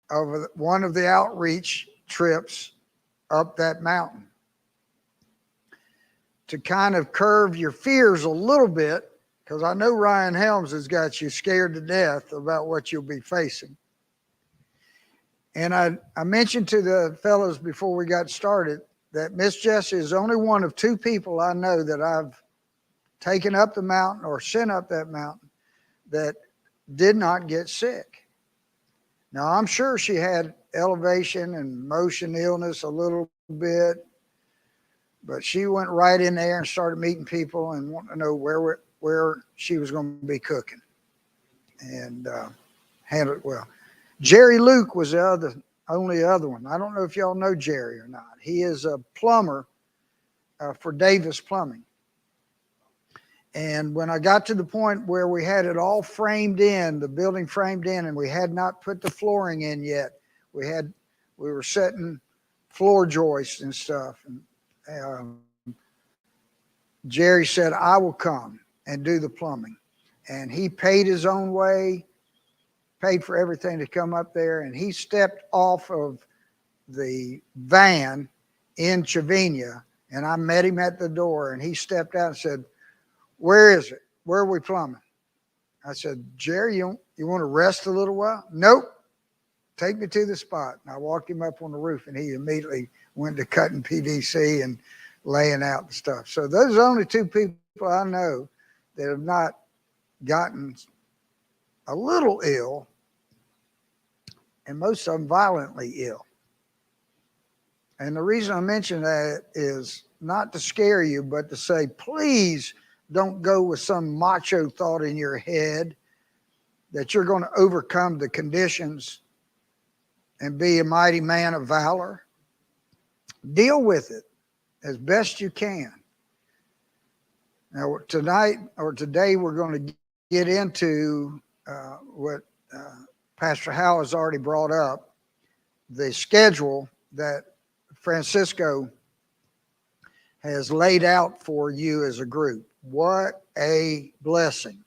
of one of the outreach trips up that mountain to kind of curve your fears a little bit, because I know Ryan Helms has got you scared to death about what you'll be facing. And I mentioned to the fellows before we got started that Miss Jessie is only one of two people I know that I've taken up the mountain or sent up that mountain that did not get sick. Now, I'm sure she had elevation and motion illness a little bit, but she went right in there and started meeting people and wanting to know where she was going to be cooking, and handled it well. Jerry Luke was the only other one. I don't know if y'all know Jerry or not. He is a plumber for Davis Plumbing. And when I got to the point where we had it all framed in, the building framed in, and we had not put the flooring in yet, we were setting floor joists and stuff. And Jerry said, I will come and do the plumbing. And he paid his own way, paid for everything to come up there. And he stepped off of the van in Chavinia, and I met him at the door, and he stepped out and said, where is it? Where are we plumbing? I said, Jerry, you want to rest a little while? Nope. Take me to the spot. And I walked him up on the roof, and he immediately went to cutting PVC and laying out the stuff. So those are only two people I know that have not gotten a little ill, and most of them violently ill. And the reason I mention that is not to scare you, but to say, please don't go with some macho thought in your head that you're going to overcome the conditions and be a mighty man of valor. Deal with it as best you can. Now, tonight or today, we're going to get into what Pastor Hal has already brought up, the schedule that Francisco has laid out for you as a group. What a blessing.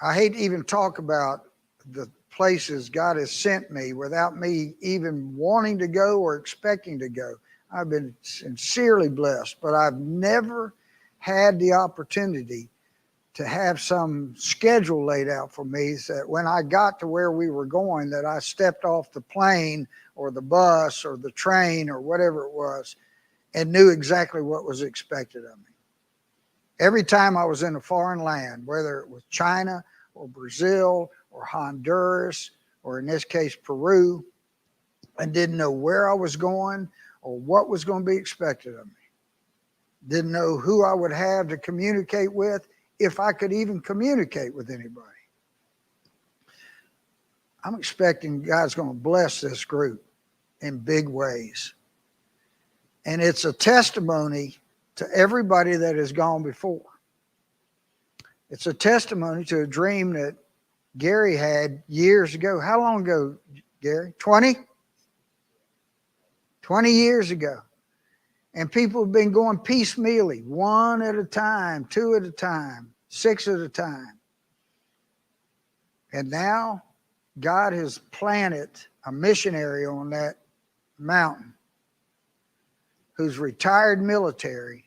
I hate to even talk about the places God has sent me without me even wanting to go or expecting to go. I've been sincerely blessed, but I've never had the opportunity to have some schedule laid out for me so that when I got to where we were going, that I stepped off the plane or the bus or the train or whatever it was and knew exactly what was expected of me. Every time I was in a foreign land, whether it was China or Brazil or Honduras, or in this case, Peru, and didn't know where I was going or what was going to be expected of me. Didn't know who I would have to communicate with, if I could even communicate with anybody. I'm expecting God's going to bless this group in big ways. And it's a testimony to everybody that has gone before. It's a testimony to a dream that Gary had years ago. How long ago, Gary? 20? 20 years ago. And people have been going piecemeally, one at a time, two at a time, 6 at a time. And now God has planted a missionary on that mountain who's retired military,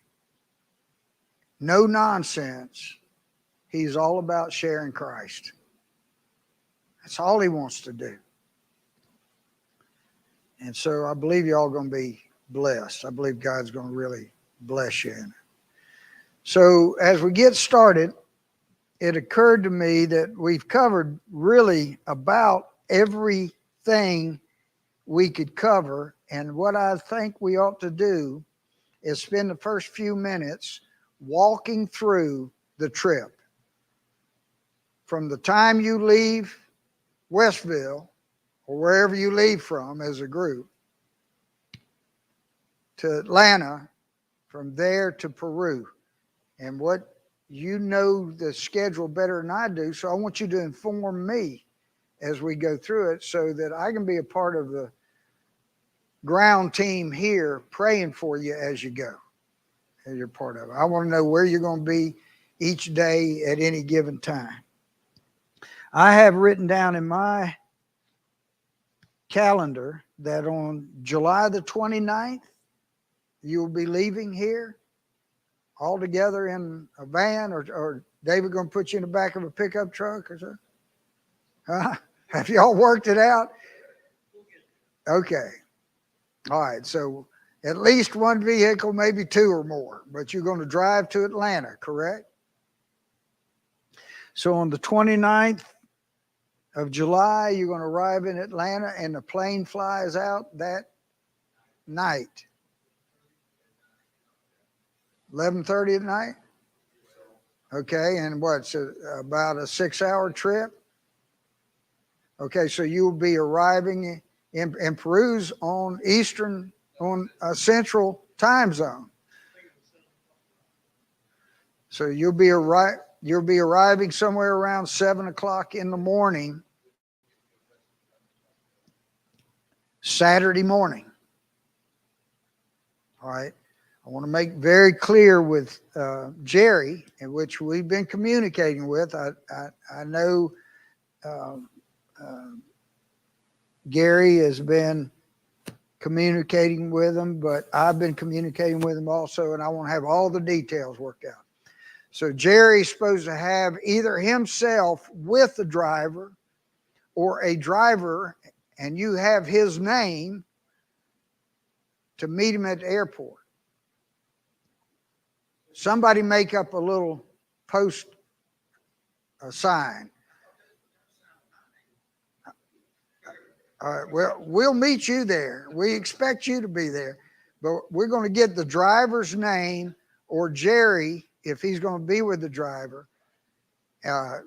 no nonsense. He's all about sharing Christ. That's all he wants to do. And so I believe y'all going to be blessed. I believe God's going to really bless you in it. So as we get started, it occurred to me that we've covered really about everything we could cover. And what I think we ought to do is spend the first few minutes walking through the trip. From the time you leave Westville, or wherever you leave from as a group, to Atlanta, from there to Peru. And what you know the schedule better than I do, so I want you to inform me as we go through it so that I can be a part of the ground team here praying for you as you go, as you're part of it. I want to know where you're going to be each day at any given time. I have written down in my calendar that on July the 29th, you'll be leaving here all together in a van, or David going to put you in the back of a pickup truck or something? Huh? Have y'all worked it out? Okay. All right. So at least one vehicle, maybe two or more, but you're going to drive to Atlanta, correct? So on the 29th of July, you're going to arrive in Atlanta, and the plane flies out that night. 11:30 at night? Okay, and what's about a 6-hour trip? Okay, so you'll be arriving in Peru's on central time zone. So you'll be arriving somewhere around 7 o'clock in the morning, Saturday morning. All right. I want to make very clear with Jerry, in which we've been communicating with. I know Gary has been communicating with him, but I've been communicating with him also, and I want to have all the details worked out. So Jerry's supposed to have either himself with the driver or a driver, and you have his name to meet him at the airport. Somebody make up a little post sign. All right, well, we'll meet you there. We expect you to be there, but we're going to get the driver's name, or Jerry, if he's going to be with the driver.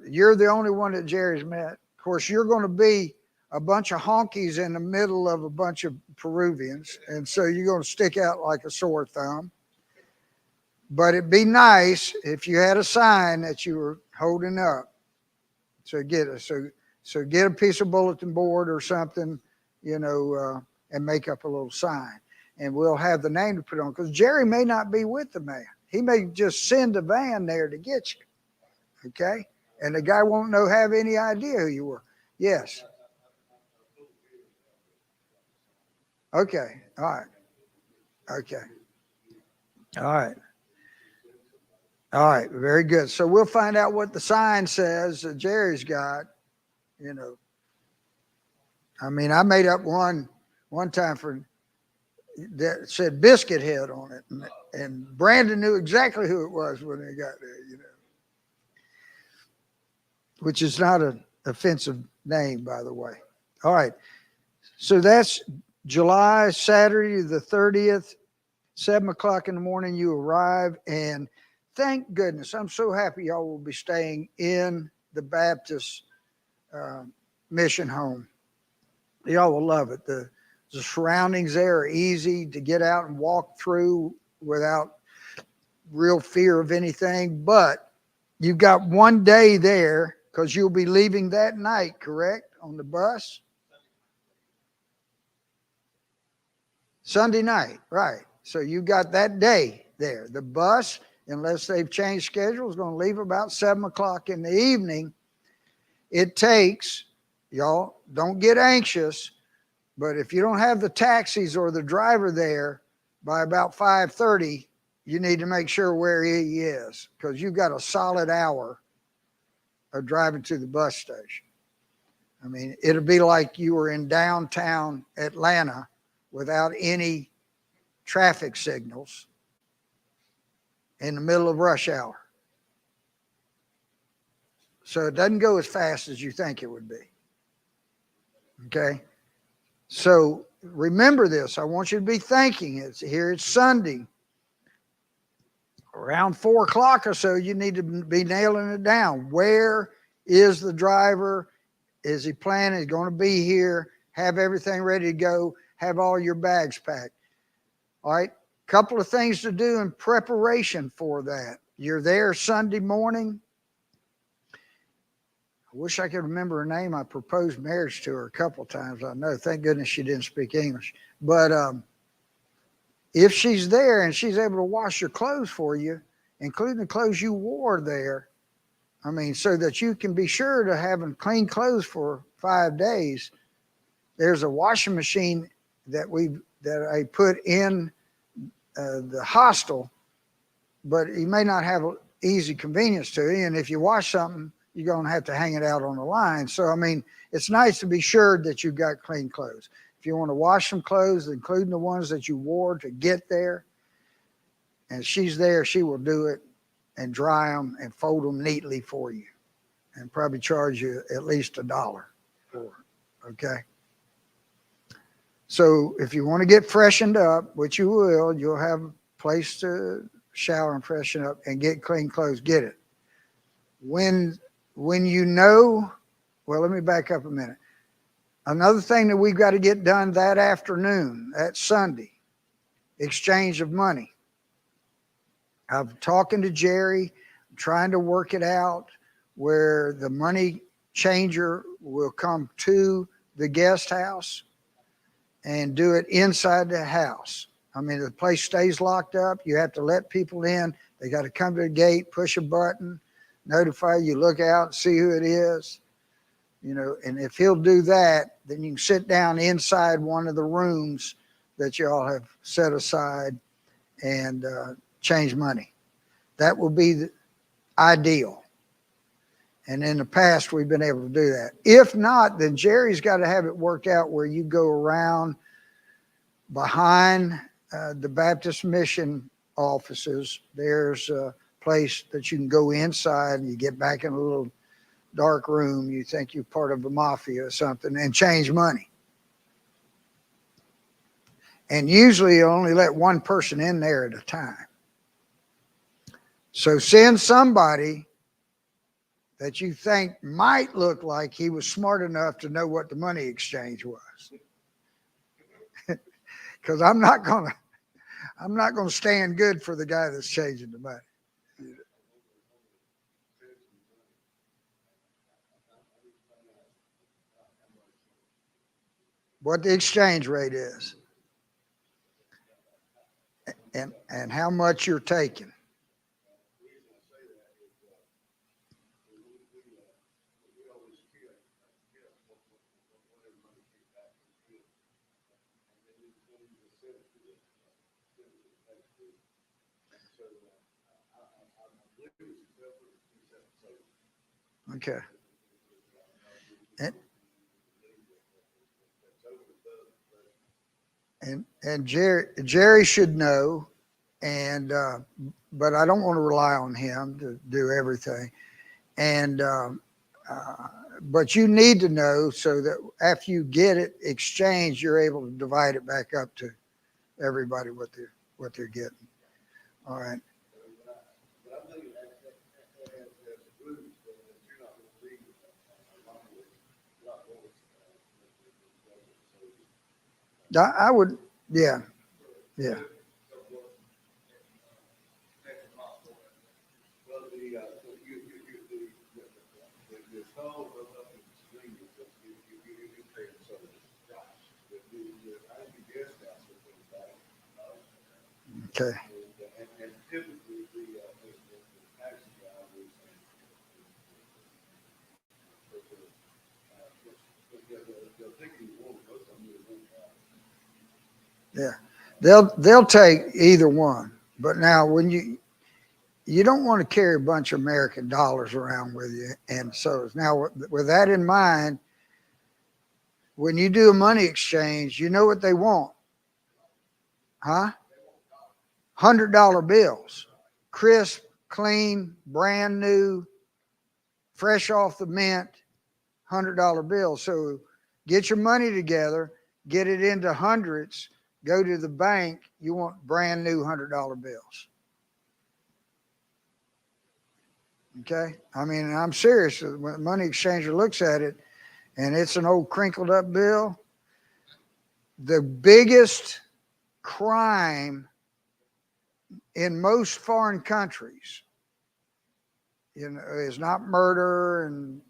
You're the only one that Jerry's met. Of course, you're going to be a bunch of honkies in the middle of a bunch of Peruvians, and so you're going to stick out like a sore thumb. But it'd be nice if you had a sign that you were holding up. So get a piece of bulletin board or something, and make up a little sign. And we'll have the name to put on, because Jerry may not be with the man. He may just send a van there to get you. Okay? And the guy won't have any idea who you were. Yes. Okay. All right. Okay. All right. All right. Very good. So we'll find out what the sign says that Jerry's got. I mean, I made up one time that said Biscuit Head on it, and Brandon knew exactly who it was when he got there, which is not an offensive name, by the way. All right, so that's Saturday the 30th, 7 o'clock in the morning. You arrive, and thank goodness, I'm so happy y'all will be staying in the Baptist mission home. Y'all will love it. The surroundings there are easy to get out and walk through without real fear of anything. But you've got one day there, because you'll be leaving that night, correct, on the bus? Sunday night, right. So you got that day there. The bus, unless they've changed schedules, is going to leave about 7 o'clock in the evening. It takes, y'all, don't get anxious, but if you don't have the taxis or the driver there by about 5:30, you need to make sure where he is, because you've got a solid hour of driving to the bus station. I mean, it'll be like you were in downtown Atlanta without any traffic signals in the middle of rush hour. So it doesn't go as fast as you think it would be. Okay? So remember this. I want you to be thinking. It's Sunday. Around 4 o'clock or so, you need to be nailing it down. Where is the driver? Is he planning? He's going to be here. Have everything ready to go. Have all your bags packed. All right? Couple of things to do in preparation for that. You're there Sunday morning. I wish I could remember her name. I proposed marriage to her a couple of times. I know. Thank goodness she didn't speak English. But if she's there and she's able to wash your clothes for you, including the clothes you wore there, I mean, so that you can be sure to having clean clothes for 5 days, there's a washing machine that I put in the hostel, but you may not have easy convenience to it. And if you wash something, you're going to have to hang it out on the line. So, I mean, it's nice to be sure that you've got clean clothes. If you want to wash some clothes, including the ones that you wore to get there, and she's there, she will do it and dry them and fold them neatly for you and probably charge you at least $1 for it. Okay. So if you want to get freshened up, which you will, you'll have a place to shower and freshen up and get clean clothes, get it. When you know, well, let me back up a minute. Another thing that we've got to get done that afternoon, that Sunday, exchange of money. I'm talking to Jerry, trying to work it out where the money changer will come to the guest house and do it inside the house. I mean, the place stays locked up. You have to let people in. They got to come to the gate, push a button, notify you, look out, see who it is. You know, and if he'll do that, then you can sit down inside one of the rooms that y'all have set aside and change money. That will be the ideal. And in the past, we've been able to do that. If not, then Jerry's got to have it worked out where you go around behind the Baptist mission offices. There's a place that you can go inside and you get back in a little dark room. You think you're part of the mafia or something and change money. And usually you only let one person in there at a time. So send somebody that you think might look like he was smart enough to know what the money exchange was. Because I'm not gonna stand good for the guy that's changing the money. What the exchange rate is and how much you're taking. Okay. And Jerry should know, and but I don't want to rely on him to do everything. And but you need to know so that after you get it exchanged, you're able to divide it back up to everybody what they're getting. All right. I would, yeah, yeah. Okay. Yeah, they'll take either one. But now when you don't want to carry a bunch of American dollars around with you, and so now with that in mind, when you do a money exchange, you know what they want, huh? $100 bills, crisp, clean, brand new, fresh off the mint, $100 bills. So get your money together, get it into hundreds. Go to the bank. You want brand new $100 bills. Okay. I mean, I'm serious. When the money exchanger looks at it and it's an old crinkled up bill, the biggest crime in most foreign countries, you know, is not murder and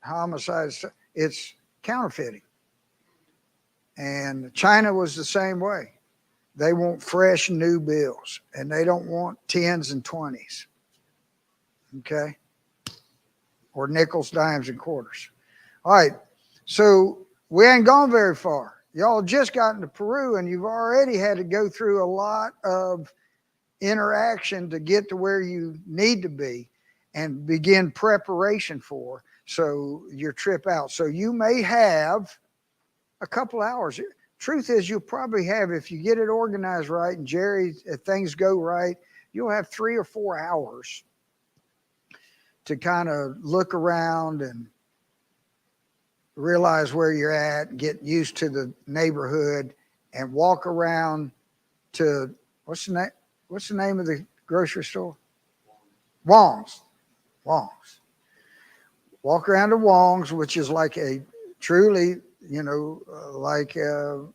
homicides. It's counterfeiting. And China was the same way. They want fresh new bills and they don't want 10s and 20s. Okay. Or nickels, dimes, and quarters. All right. So We ain't gone very far. Y'all just gotten to Peru, and you've already had to go through a lot of interaction to get to where you need to be and begin preparation for your trip out. So you may have a couple hours. Truth is, you'll probably have, if you get it organized right and Jerry, if things go right, you'll have 3 or 4 hours to kind of look around and realize where you're at, get used to the neighborhood, and walk around to what's the name of the grocery store? Wong's. Wong's. Walk around to Wong's, which is like a truly, like a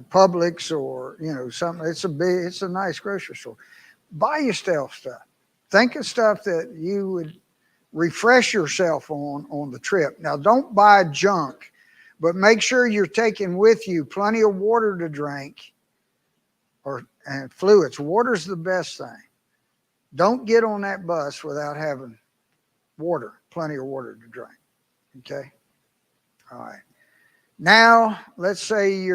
Publix or something. It's a nice grocery store. Buy yourself stuff. Think of stuff that you would refresh yourself on the trip. Now, don't buy junk, but make sure you're taking with you plenty of water to drink and fluids. Water's the best thing. Don't get on that bus without having water, plenty of water to drink. Okay? All right. Now, let's say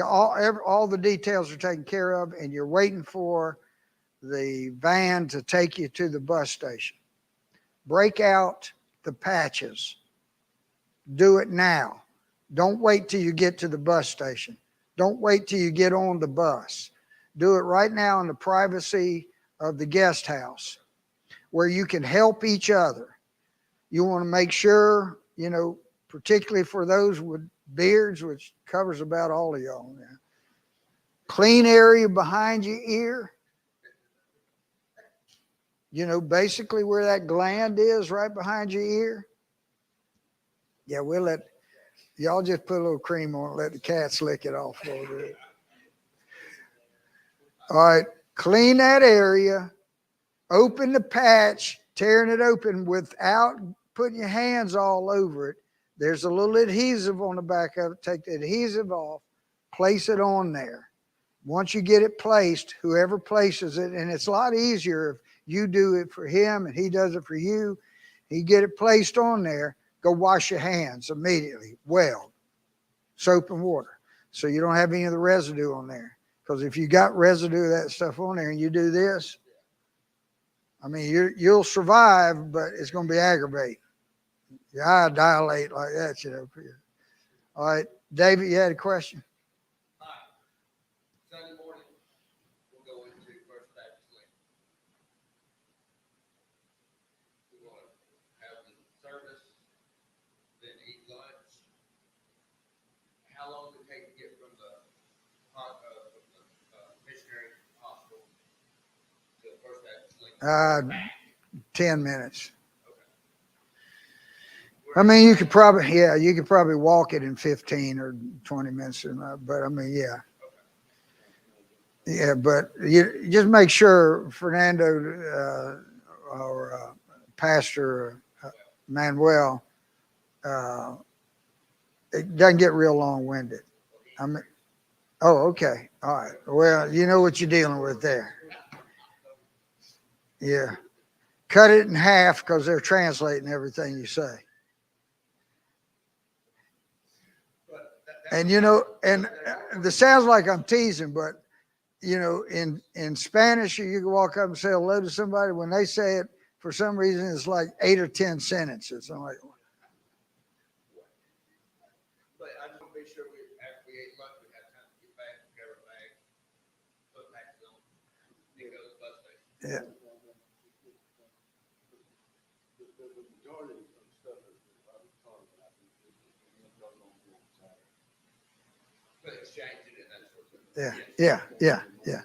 all the details are taken care of and you're waiting for the van to take you to the bus station. Break out the patches. Do it now. Don't wait till you get to the bus station. Don't wait till you get on the bus. Do it right now in the privacy of the guest house where you can help each other. You want to make sure, particularly for those with beards, which covers about all of y'all now. Clean area behind your ear. Basically where that gland is right behind your ear. Yeah, we'll let y'all just put a little cream on it, let the cats lick it off a little bit. All right, clean that area, open the patch, tearing it open without putting your hands all over it. There's a little adhesive on the back of it. Take the adhesive off, place it on there. Once you get it placed, whoever places it, and it's a lot easier if you do it for him and he does it for you. He get it placed on there. Go wash your hands immediately. Well, soap and water. So you don't have any of the residue on there. Because if you got residue of that stuff on there and you do this, I mean, you'll survive, but it's going to be aggravating. Your eye dilate like that, All right. David, you had a question? How long would it take to get from the missionary hospital to First Baptist Lincoln? 10 minutes. I mean, you could probably walk it in 15 or 20 minutes, but I mean, yeah. Yeah, but you just make sure Fernando or Pastor Manuel, it doesn't get real long-winded. I mean, oh, okay. All right. Well, you know what you're dealing with there. Yeah. Cut it in half because they're translating everything you say. And this sounds like I'm teasing, but in Spanish, you can walk up and say hello to somebody. When they say it, for some reason, it's like 8 or 10 sentences. I'm like, but I just want to make sure after we ate lunch, we had time to get back, grab our bags, put patches on, and go to the bus station. yeah. But exchanging it, that sort of thing. Yeah. Yes.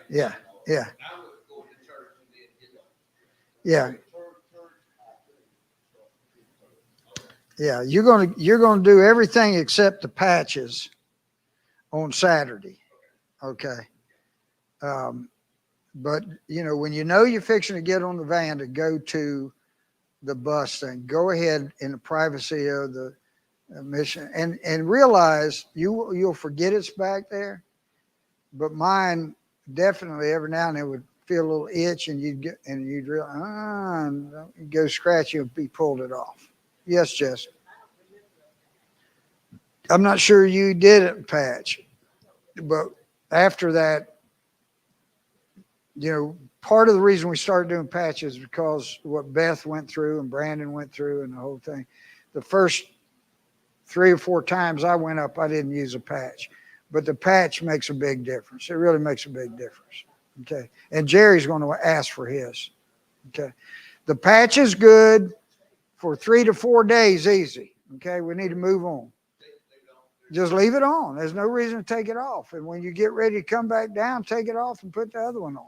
Yeah. Yeah. I would go to church and then get on. Yeah. Yeah. You're gonna do everything except the patches on Saturday. Okay. But when you're fixing to get on the van to go to the bus thing, go ahead in the privacy of the mission and realize you'll forget it's back there. But mine definitely every now and then would feel a little itch, and you'd realize, go scratch you and be pulled it off. Yes, Jess. I'm not sure you did it, Patch, but after that, part of the reason we started doing patches is because what Beth went through and Brandon went through and the whole thing. The first 3 or 4 times I went up, I didn't use a patch, but the patch makes a big difference. It really makes a big difference. Okay. And Jerry's going to ask for his. Okay. The patch is good for 3 to 4 days, easy. Okay. We need to move on. Just leave it on. There's no reason to take it off. And when you get ready to come back down, take it off and put the other one on.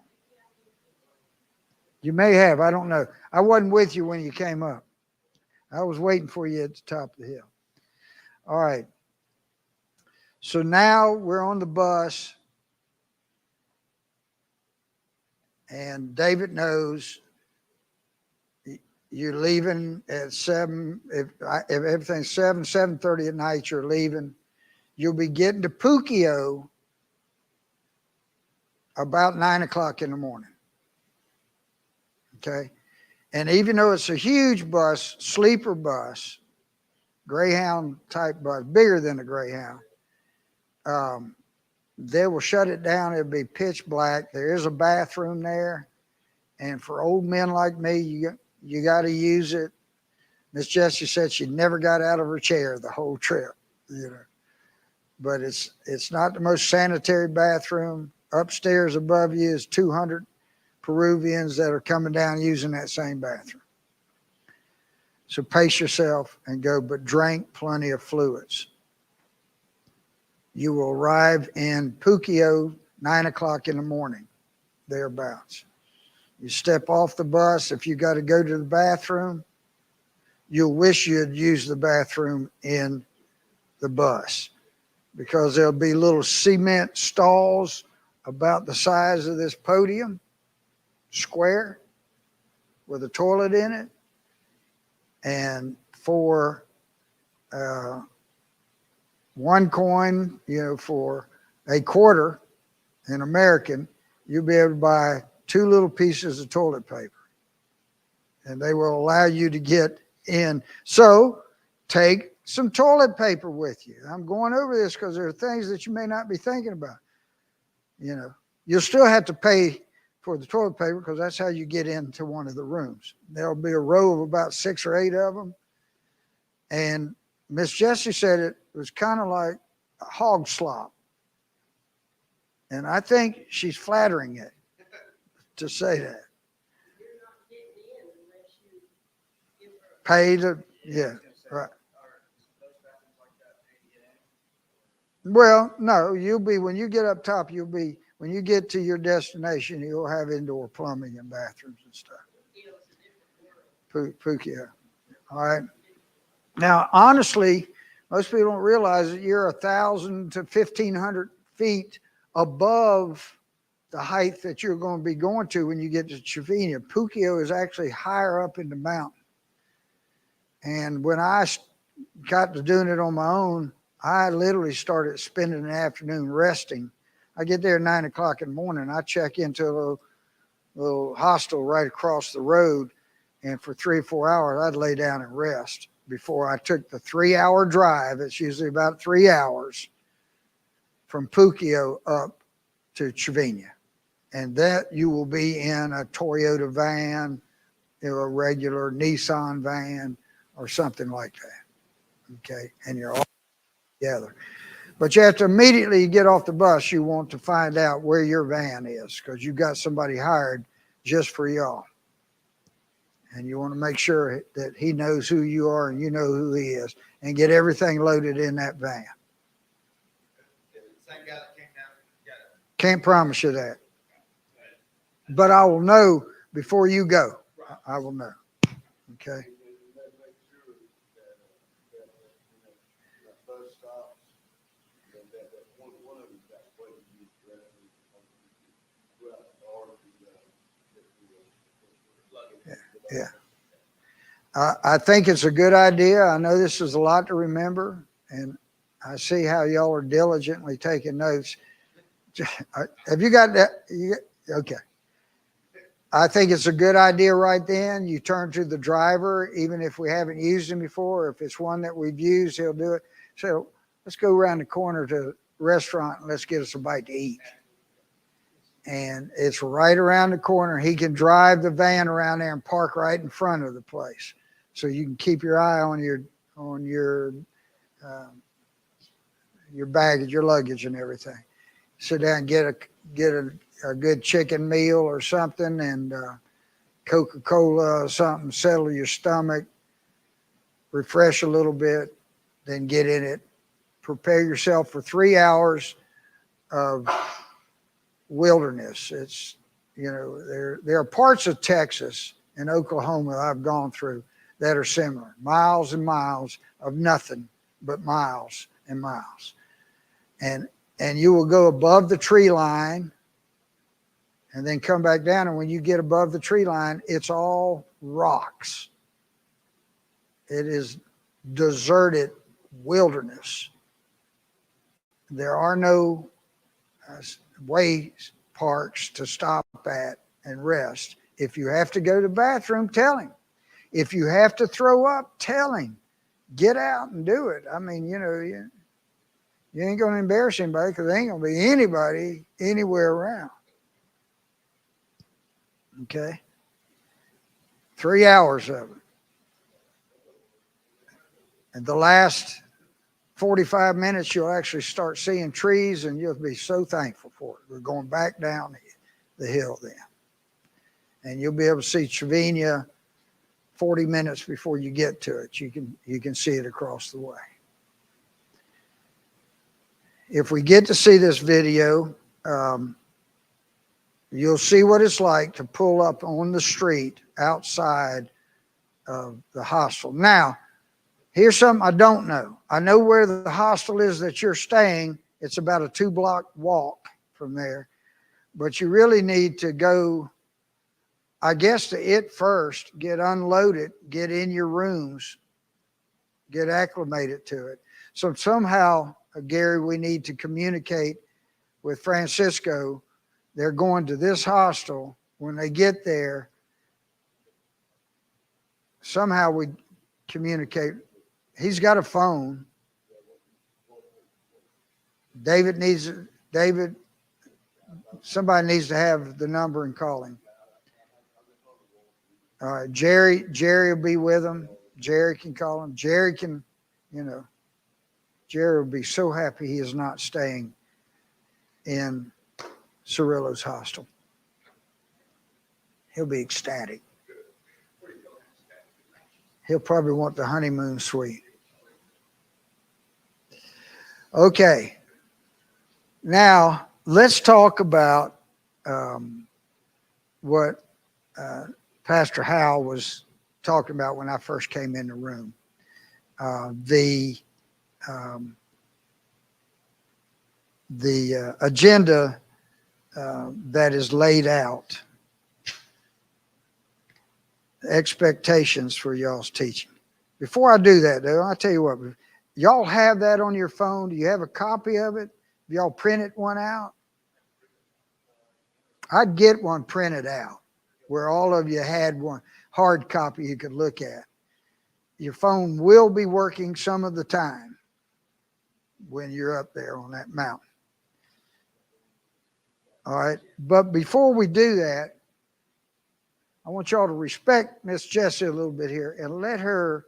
You may have, I don't know. I wasn't with you when you came up. I was waiting for you at the top of the hill. All right. So now we're on the bus. And David knows you're leaving at 7. If everything's 7:30 at night, you're leaving. You'll be getting to Puccio about 9 o'clock in the morning. Okay. And even though it's a huge bus, sleeper bus, Greyhound type bus, bigger than a Greyhound, they will shut it down. It'll be pitch black. There is a bathroom there. And for old men like me, you got to use it. Miss Jessie said she never got out of her chair the whole trip, But it's not the most sanitary bathroom. Upstairs above you is 200 Peruvians that are coming down using that same bathroom. So pace yourself and go, but drink plenty of fluids. You will arrive in Puccio 9 o'clock in the morning, thereabouts. You step off the bus. If you got to go to the bathroom, you'll wish you had used the bathroom in the bus, because there'll be little cement stalls about the size of this podium, square, with a toilet in it. And for 1 coin, for a quarter in American, you'll be able to buy 2 little pieces of toilet paper. And they will allow you to get in. So take some toilet paper with you. I'm going over this because there are things that you may not be thinking about. You'll still have to pay for the toilet paper because that's how you get into one of the rooms. There'll be a row of about 6 or 8 of them. And Miss Jessie said it was kind of like a hog slop. And I think she's flattering it to say that. Pay to, yeah, right. Well, no, when you get up top, when you get to your destination, you'll have indoor plumbing and bathrooms and stuff. Puccio. All right. Now, honestly, most people don't realize that you're 1,000 to 1,500 feet above the height that you're going to be going to when you get to Chivigna. Puccio is actually higher up in the mountain. And when I got to doing it on my own, I literally started spending the afternoon resting. I get there at 9 o'clock in the morning. I check into a little hostel right across the road. And for 3 or 4 hours, I'd lay down and rest before I took the 3-hour drive. It's usually about 3 hours from Puccio up to Chivigna. And that you will be in a Toyota van, a regular Nissan van, or something like that. Okay. And you're all together. But you have to immediately get off the bus. You want to find out where your van is, because you've got somebody hired just for y'all. And you want to make sure that he knows who you are and you know who he is, and get everything loaded in that van. Same guy that came down and got it. Can't promise you that. But I will know before you go. I will know. Okay. Yeah. I think it's a good idea. I know this is a lot to remember, and I see how y'all are diligently taking notes. Have you got that? Okay. I think it's a good idea right then. You turn to the driver, even if we haven't used him before. If it's one that we've used, he'll do it. So let's go around the corner to a restaurant and let's get us a bite to eat. And it's right around the corner. He can drive the van around there and park right in front of the place, so you can keep your eye on your baggage, your luggage, and everything. Sit down and get a good chicken meal or something, and Coca-Cola or something. Settle your stomach, refresh a little bit, then get in it. Prepare yourself for 3 hours of wilderness. It's, there are parts of Texas and Oklahoma I've gone through that are similar. Miles and miles of nothing but miles and miles. And you will go above the tree line and then come back down. And when you get above the tree line, it's all rocks. It is deserted wilderness. There are no way parks to stop at and rest. If you have to go to the bathroom, tell him. If you have to throw up, tell him. Get out and do it. I mean, you ain't going to embarrass anybody, because there ain't going to be anybody anywhere around. Okay? 3 hours of it. And the last 45 minutes, you'll actually start seeing trees, and you'll be so thankful for it. We're going back down the hill then. And you'll be able to see Trevina 40 minutes before you get to it. You can see it across the way. If we get to see this video, you'll see what it's like to pull up on the street outside of the hostel. Now, here's something I don't know. I know where the hostel is that you're staying. It's about a 2-block walk from there. But you really need to go, I guess, to it first, get unloaded, get in your rooms, get acclimated to it. So somehow, Gary, we need to communicate with Francisco. They're going to this hostel. When they get there, somehow we communicate. He's got a phone. Somebody needs to have the number and call him. All right, Jerry will be with him. Jerry can call him. Jerry will be so happy he is not staying in Cirillo's hostel. He'll be ecstatic. He'll probably want the honeymoon suite. Okay. Now, let's talk about what Pastor Howell was talking about when I first came in the room. The agenda that is laid out, expectations for y'all's teaching. Before I do that, though, I'll tell you what, y'all have that on your phone. Do you have a copy of it? Y'all printed one out? I'd get one printed out where all of you had one hard copy you could look at. Your phone will be working some of the time when you're up there on that mountain. All right. But before we do that, I want y'all to respect Miss Jessie a little bit here and let her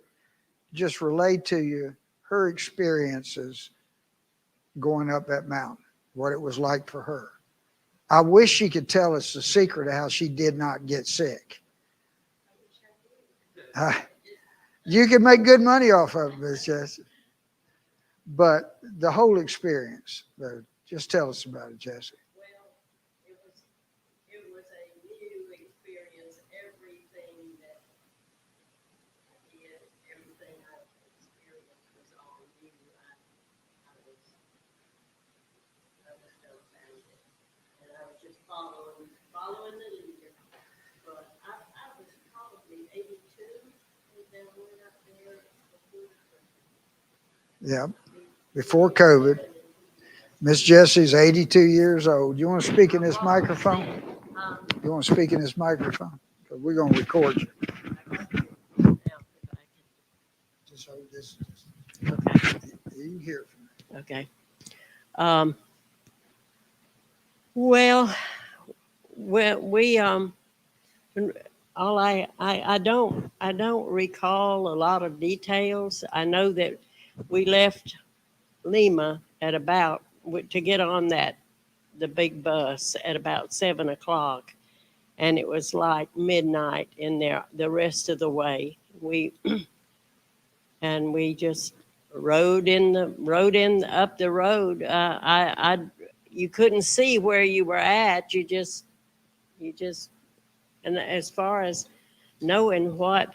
just relate to you her experiences going up that mountain, what it was like for her. I wish she could tell us the secret of how she did not get sick. You can make good money off of it, Miss Jessie. But the whole experience, though, just tell us about it, Jessie. Following the leader, but I was probably 82 when they went up there. Yeah, before COVID. Miss Jessie's 82 years old. You want to speak in this microphone? You want to speak in this microphone? Because we're going to record you. Just hold this. You can hear it from me. Okay. Um, well, we all I don't recall a lot of details. I know that we left Lima at about to get on the big bus at about 7 o'clock, and it was like midnight in there the rest of the way. We just rode in up the road. You couldn't see where you were at. You just and as far as knowing why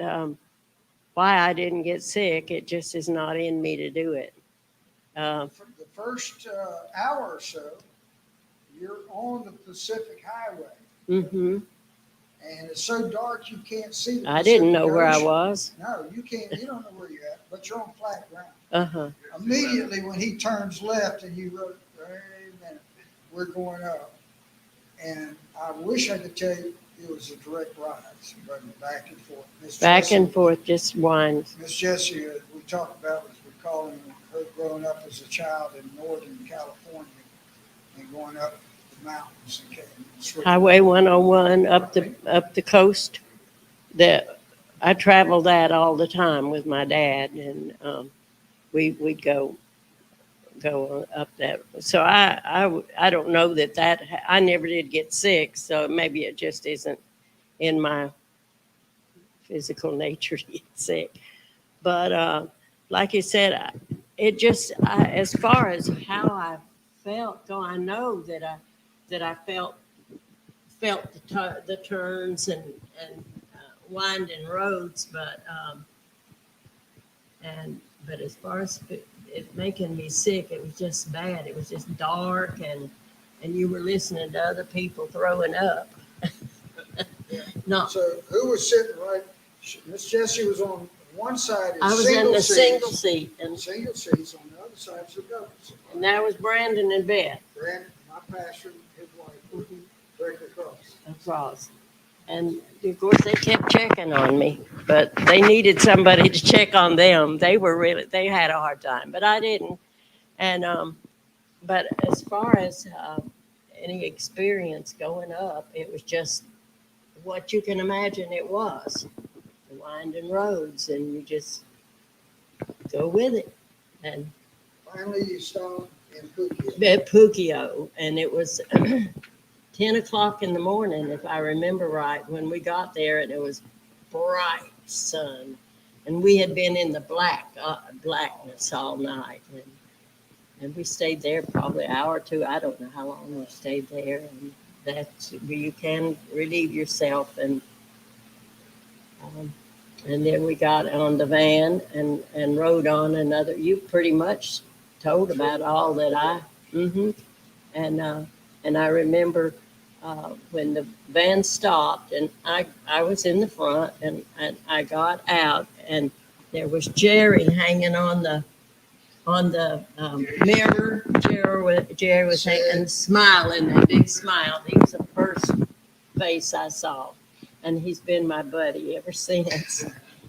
I didn't get sick, it just is not in me to do it. For the first hour or so, you're on the Pacific Highway, Mm-hmm. and it's so dark you can't see the I didn't know Pacific where I Ocean. was. No, you can't. You don't know where you're at, but you're on flat ground. Uh-huh. Immediately when he turns left and you wrote, wait a minute, we're going up. And I wish I could tell you it was a direct ride, but back and forth. Back and forth, just winds. Miss Jessie, we talked about was recalling her growing up as a child in Northern California and going up the mountains and Highway 101 up the coast. That I traveled that all the time with my dad, and we'd go up that. So I don't know that I never did get sick, so maybe it just isn't in my physical nature to get sick. But like you said, as far as how I felt, though I know that I felt the turns and winding roads, but as far as it making me sick, it was just bad. It was just dark, and you were listening to other people throwing up. No, So who was sitting right? Miss Jessie was on one side. I was in the single seat, Single seats on the other side was the double seat. and that was Brandon and Beth Brandon, my pastor, his wife, were directly across. across. And of course, they kept checking on me, but they needed somebody to check on them. They had a hard time, but I didn't. And but as far as any experience going up, it was just what you can imagine it was, the winding roads, and you just go with it. And Finally, you stopped in Phuket. at Pukio, and it was 10 o'clock in the morning, if I remember right, when we got there, and it was bright sun, and we had been in the blackness all night, and we stayed there probably an hour or two. I don't know how long we stayed there, and that's where you can relieve yourself, and then we got on the van and rode on another. You pretty much told about all that and I remember when the van stopped, and I was in the front, and I got out, and there was Jerry hanging on the mirror. Jerry was hanging, smiling, that big smile. He was the first face I saw, and he's been my buddy ever since.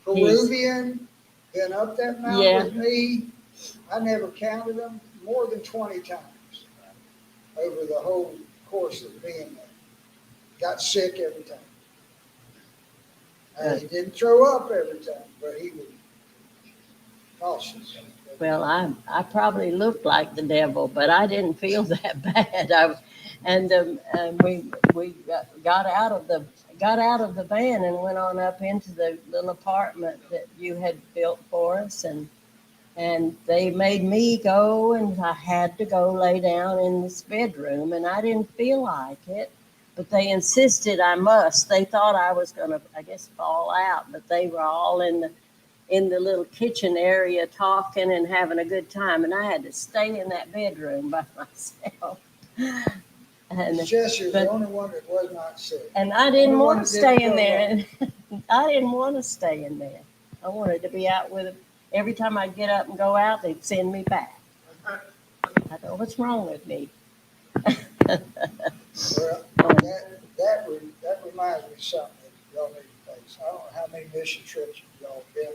Peruvian, been up that mountain Yeah. with me. I never counted them, more than 20 times over the whole course of being there. Got sick every time. He didn't throw up every time, but he was cautious. Well, I probably looked like the devil, but I didn't feel that bad. We got out of the van and went on up into the little apartment that you had built for us, and they made me go, and I had to go lay down in this bedroom, and I didn't feel like it, but they insisted I must. They thought I was gonna, I guess, fall out, but they were all in the little kitchen area talking and having a good time, and I had to stay in that bedroom by myself. And Jesse was the only one that was not sick. And I didn't Only one want to that didn't stay in throw there. And I didn't want to stay in there. I wanted to be out with them. Every time I'd get up and go out, they'd send me back. I don't know what's wrong with me. Well, that reminds me of something that y'all need to face. I don't know how many mission trips y'all been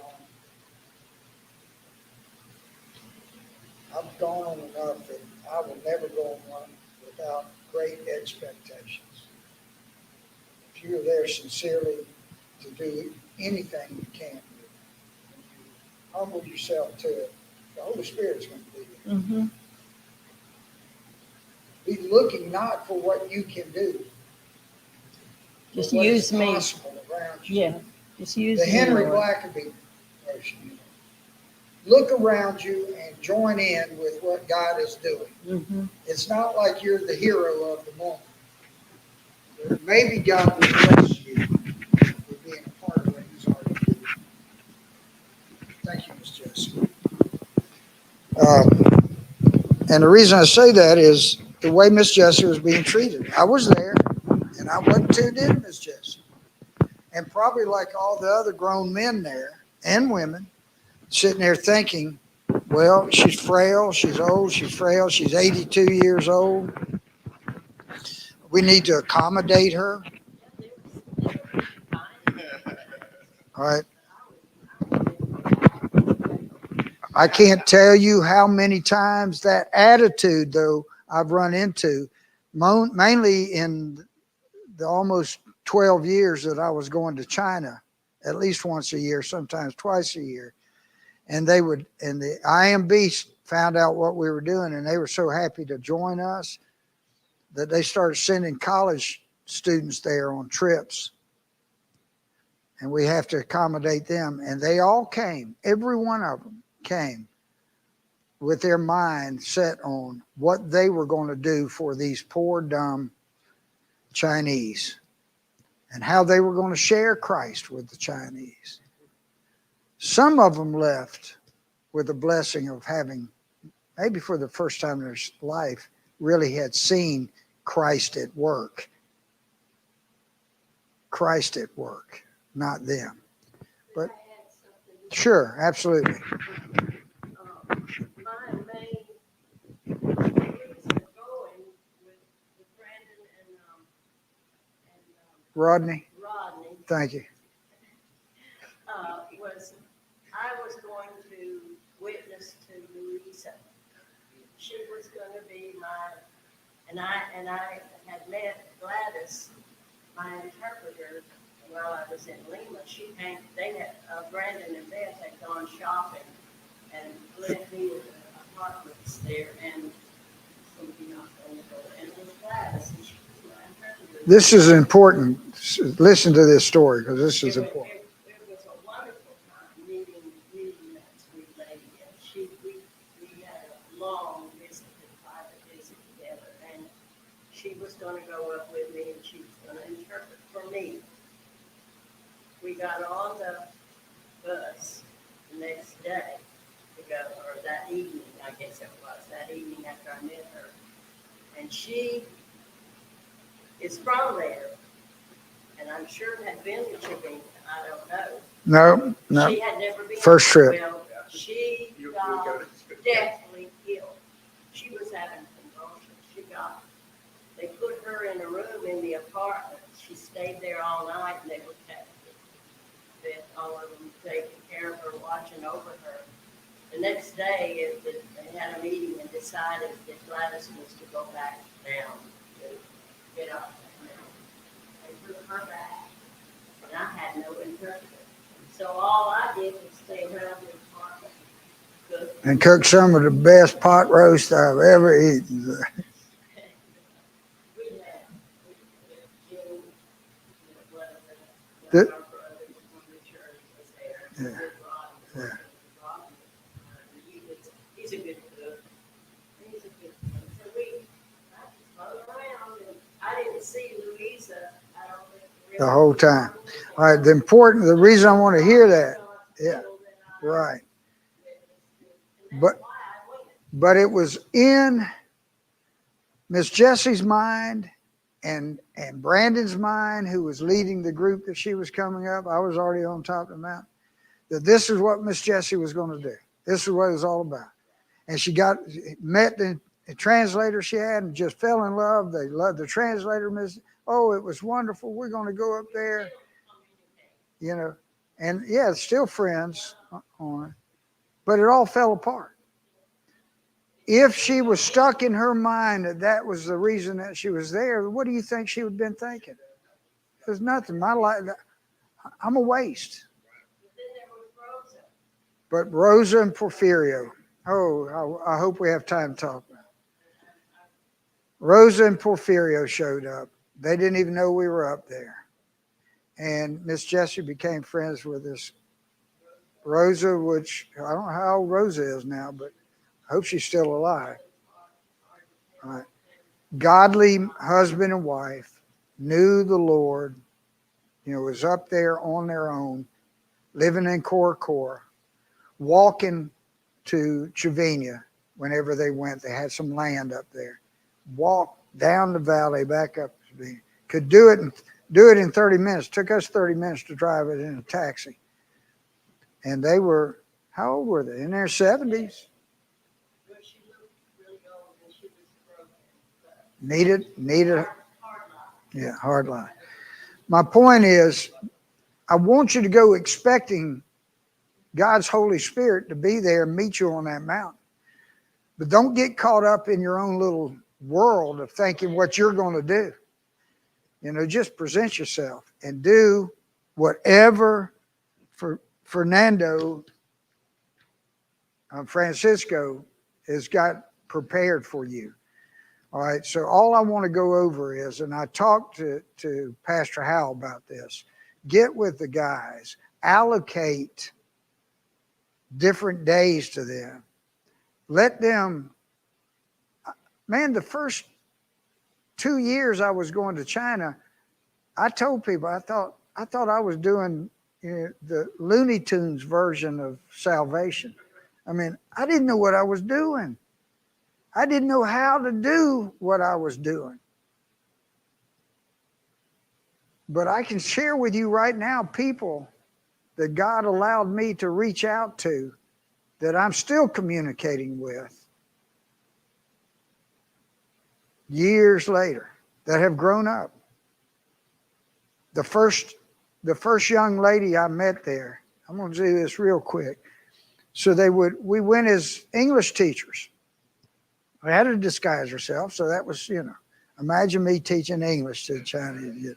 on. I've gone on enough that I will never go on one without great expectations. If you're there sincerely to do anything you can, and you humble yourself to it, the Holy Spirit's going to be there. Mm-hmm. Be looking not for what you can do, Just but what use is me. possible around you. Yeah. Just use The me, Henry Lord. Blackaby version. Look around you and join in with what God is doing. Mm-hmm. It's not like you're the hero of the moment. But maybe God will bless you for being a part of what He's already doing. Thank you, Miss Jessie. And the reason I say that is the way Miss Jessie was being treated. I was there, and I wasn't tuned in, Miss Jessie. And probably like all the other grown men there and women, sitting there thinking, well, she's frail, she's old, she's frail, she's 82 years old. We need to accommodate her. All right. I can't tell you how many times that attitude, though, I've run into, mainly in the almost 12 years that I was going to China, at least once a year, sometimes twice a year. And they would, and the IMB found out what we were doing, and they were so happy to join us that they started sending college students there on trips. And we have to accommodate them. And they all came, every one of them came with their mind set on what they were going to do for these poor, dumb Chinese and how they were going to share Christ with the Chinese. Some of them left with the blessing of having, maybe for the first time in their life, really had seen Christ at work. Christ at work, not them. But sure, absolutely. My main reason for going with Brandon and Rodney, Rodney thank you. was I was going to witness to Louisa. She was going to be and I had met Gladys, my interpreter, while I was in Lima. She came. Brandon and Beth had gone shopping and left me with apartments there, and somebody knocked on the door, and it was Gladys, and she was my interpreter. This is important. Listen to this story because this is important. It was a wonderful time meeting that sweet lady, and we had a long visit, a private visit together, and she was going to go up with me, and she was going to interpret for me. We got on the bus the next day to go, or that evening, I guess it was, that evening after I met her. And she is from there, and I'm sure had been to Chipping, I don't know. No. She had never been. First trip. Well, she got deathly ill. She was having convulsions. They put her in a room in the apartment. She stayed there all night, and they were all of them taking care of her, watching over her. The next day, they had a meeting and decided that Gladys was to go back down, to get up now. They took her back, and I had no interpreter. So all I did was stay around the apartment, cook. And cook some of the best pot roast I've ever eaten. We had Jim, Th- Yeah. Yeah. He's a good cook. So I just floated around, and I didn't see Louisa, I don't think. The whole time. All right, the reason I want to hear that, yeah, right. But it was in Miss Jessie's mind and Brandon's mind, who was leading the group that she was coming up. I was already on top of the mountain. That this is what Miss Jessie was going to do. This is what it was all about. And she met the translator she had and just fell in love. They loved the translator. Oh, it was wonderful. We're going to go up there. And yeah, still friends on it. But it all fell apart. if she was stuck in her mind that that was the reason that she was there, what do you think she would have been thinking? There's nothing. My life, I'm a waste. Then there was Rosa. But Rosa and Porfirio, oh, I hope we have time to talk. Rosa and Porfirio showed up. They didn't even know we were up there. And Miss Jessie became friends with this Rosa, which I don't know how old Rosa is now, but I hope she's still alive. All right. Godly husband and wife, knew the Lord, was up there on their own, living in Cora, walking to Chavinia whenever they went. They had some land up there. Walk down the valley, back up. Could do it in 30 minutes. Took us 30 minutes to drive it in a taxi. And they were, how old were they? In their 70s. Well, she looked really old and she was broken. Needed, Hard life. yeah, hard line. My point is, I want you to go expecting God's Holy Spirit to be there and meet you on that mountain. But don't get caught up in your own little world of thinking what you're going to do. Just present yourself and do whatever Francisco has got prepared for you. All right, so all I want to go over is, and I talked to Pastor Howell about this, get with the guys, allocate different days to them. Let them, man, the first 2 years I was going to China, I told people, I thought I was doing the Looney Tunes version of salvation. I mean, I didn't know what I was doing. I didn't know how to do what I was doing. But I can share with you right now people that God allowed me to reach out to that I'm still communicating with years later that have grown up. The first young lady I met there, I'm going to do this real quick. So we went as English teachers. We had to disguise ourselves, so that was, imagine me teaching English to the Chinese.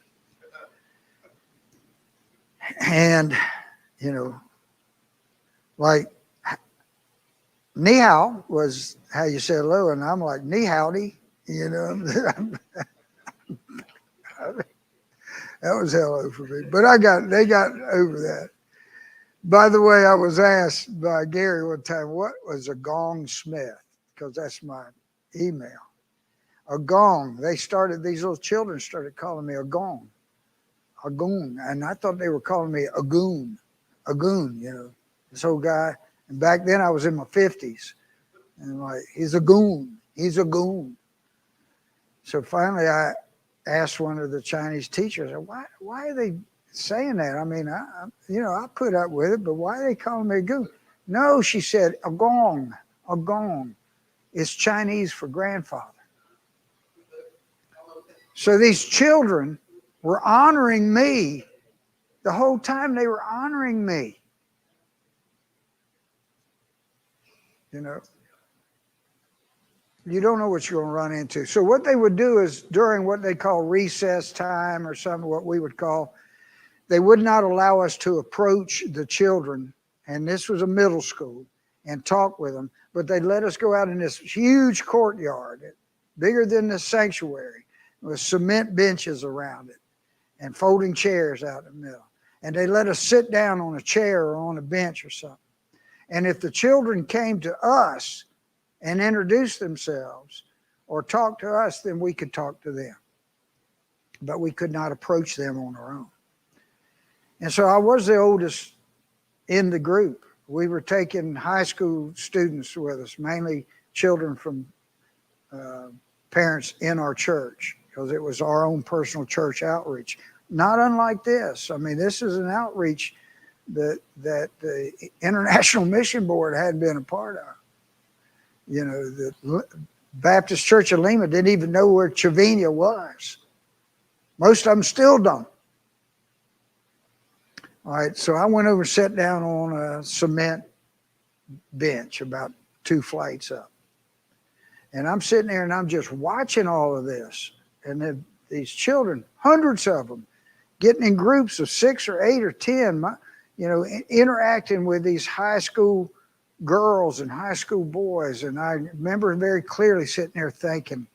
And, like, ni hao was how you said hello, and I'm like, ni howdy, That was hello for me. But they got over that. By the way, I was asked by Gary one time, what was a gong smith? Because that's my email. A gong. These little children started calling me a gong. A goon. And I thought they were calling me a goon. A goon, this old guy. And back then I was in my 50s. And I'm like, he's a goon. He's a goon. So finally I asked one of the Chinese teachers, why are they saying that? I mean, I put up with it, but why are they calling me a goon? No, she said, a gong. A gong. It's Chinese for grandfather. So these children were honoring me. The whole time they were honoring me. You don't know what you're going to run into. So what they would do is during what they call recess time or what we would call, they would not allow us to approach the children, and this was a middle school, and talk with them, but they'd let us go out in this huge courtyard, bigger than the sanctuary, with cement benches around it and folding chairs out in the middle. And they let us sit down on a chair or on a bench or something. And if the children came to us and introduced themselves or talked to us, then we could talk to them. But we could not approach them on our own. And so I was the oldest in the group. We were taking high school students with us, mainly children from parents in our church, because it was our own personal church outreach. Not unlike this. I mean, this is an outreach that the International Mission Board had been a part of. The Baptist Church of Lima didn't even know where Chavinia was. Most of them still don't. All right, so I went over and sat down on a cement bench about 2 flights up. And I'm sitting there and I'm just watching all of this. And then these children, hundreds of them, getting in groups of 6 or 8 or 10, interacting with these high school girls and high school boys. And I remember very clearly sitting there thinking,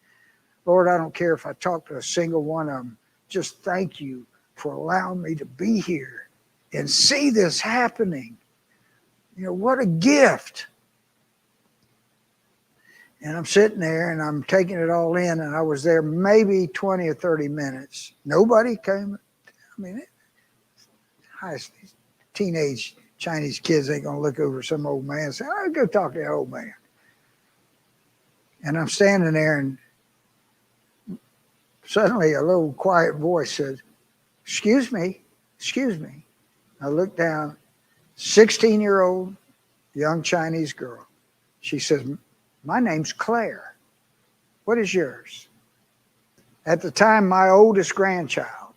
Lord, I don't care if I talk to a single one of them. Just thank you for allowing me to be here and see this happening. What a gift. And I'm sitting there and I'm taking it all in, and I was there maybe 20 or 30 minutes. Nobody came. I mean, these teenage Chinese kids ain't going to look over some old man and say, I'll go talk to that old man. And I'm standing there, and suddenly a little quiet voice says, excuse me. I looked down, 16-year-old young Chinese girl. She says, my name's Claire. What is yours? At the time, my oldest grandchild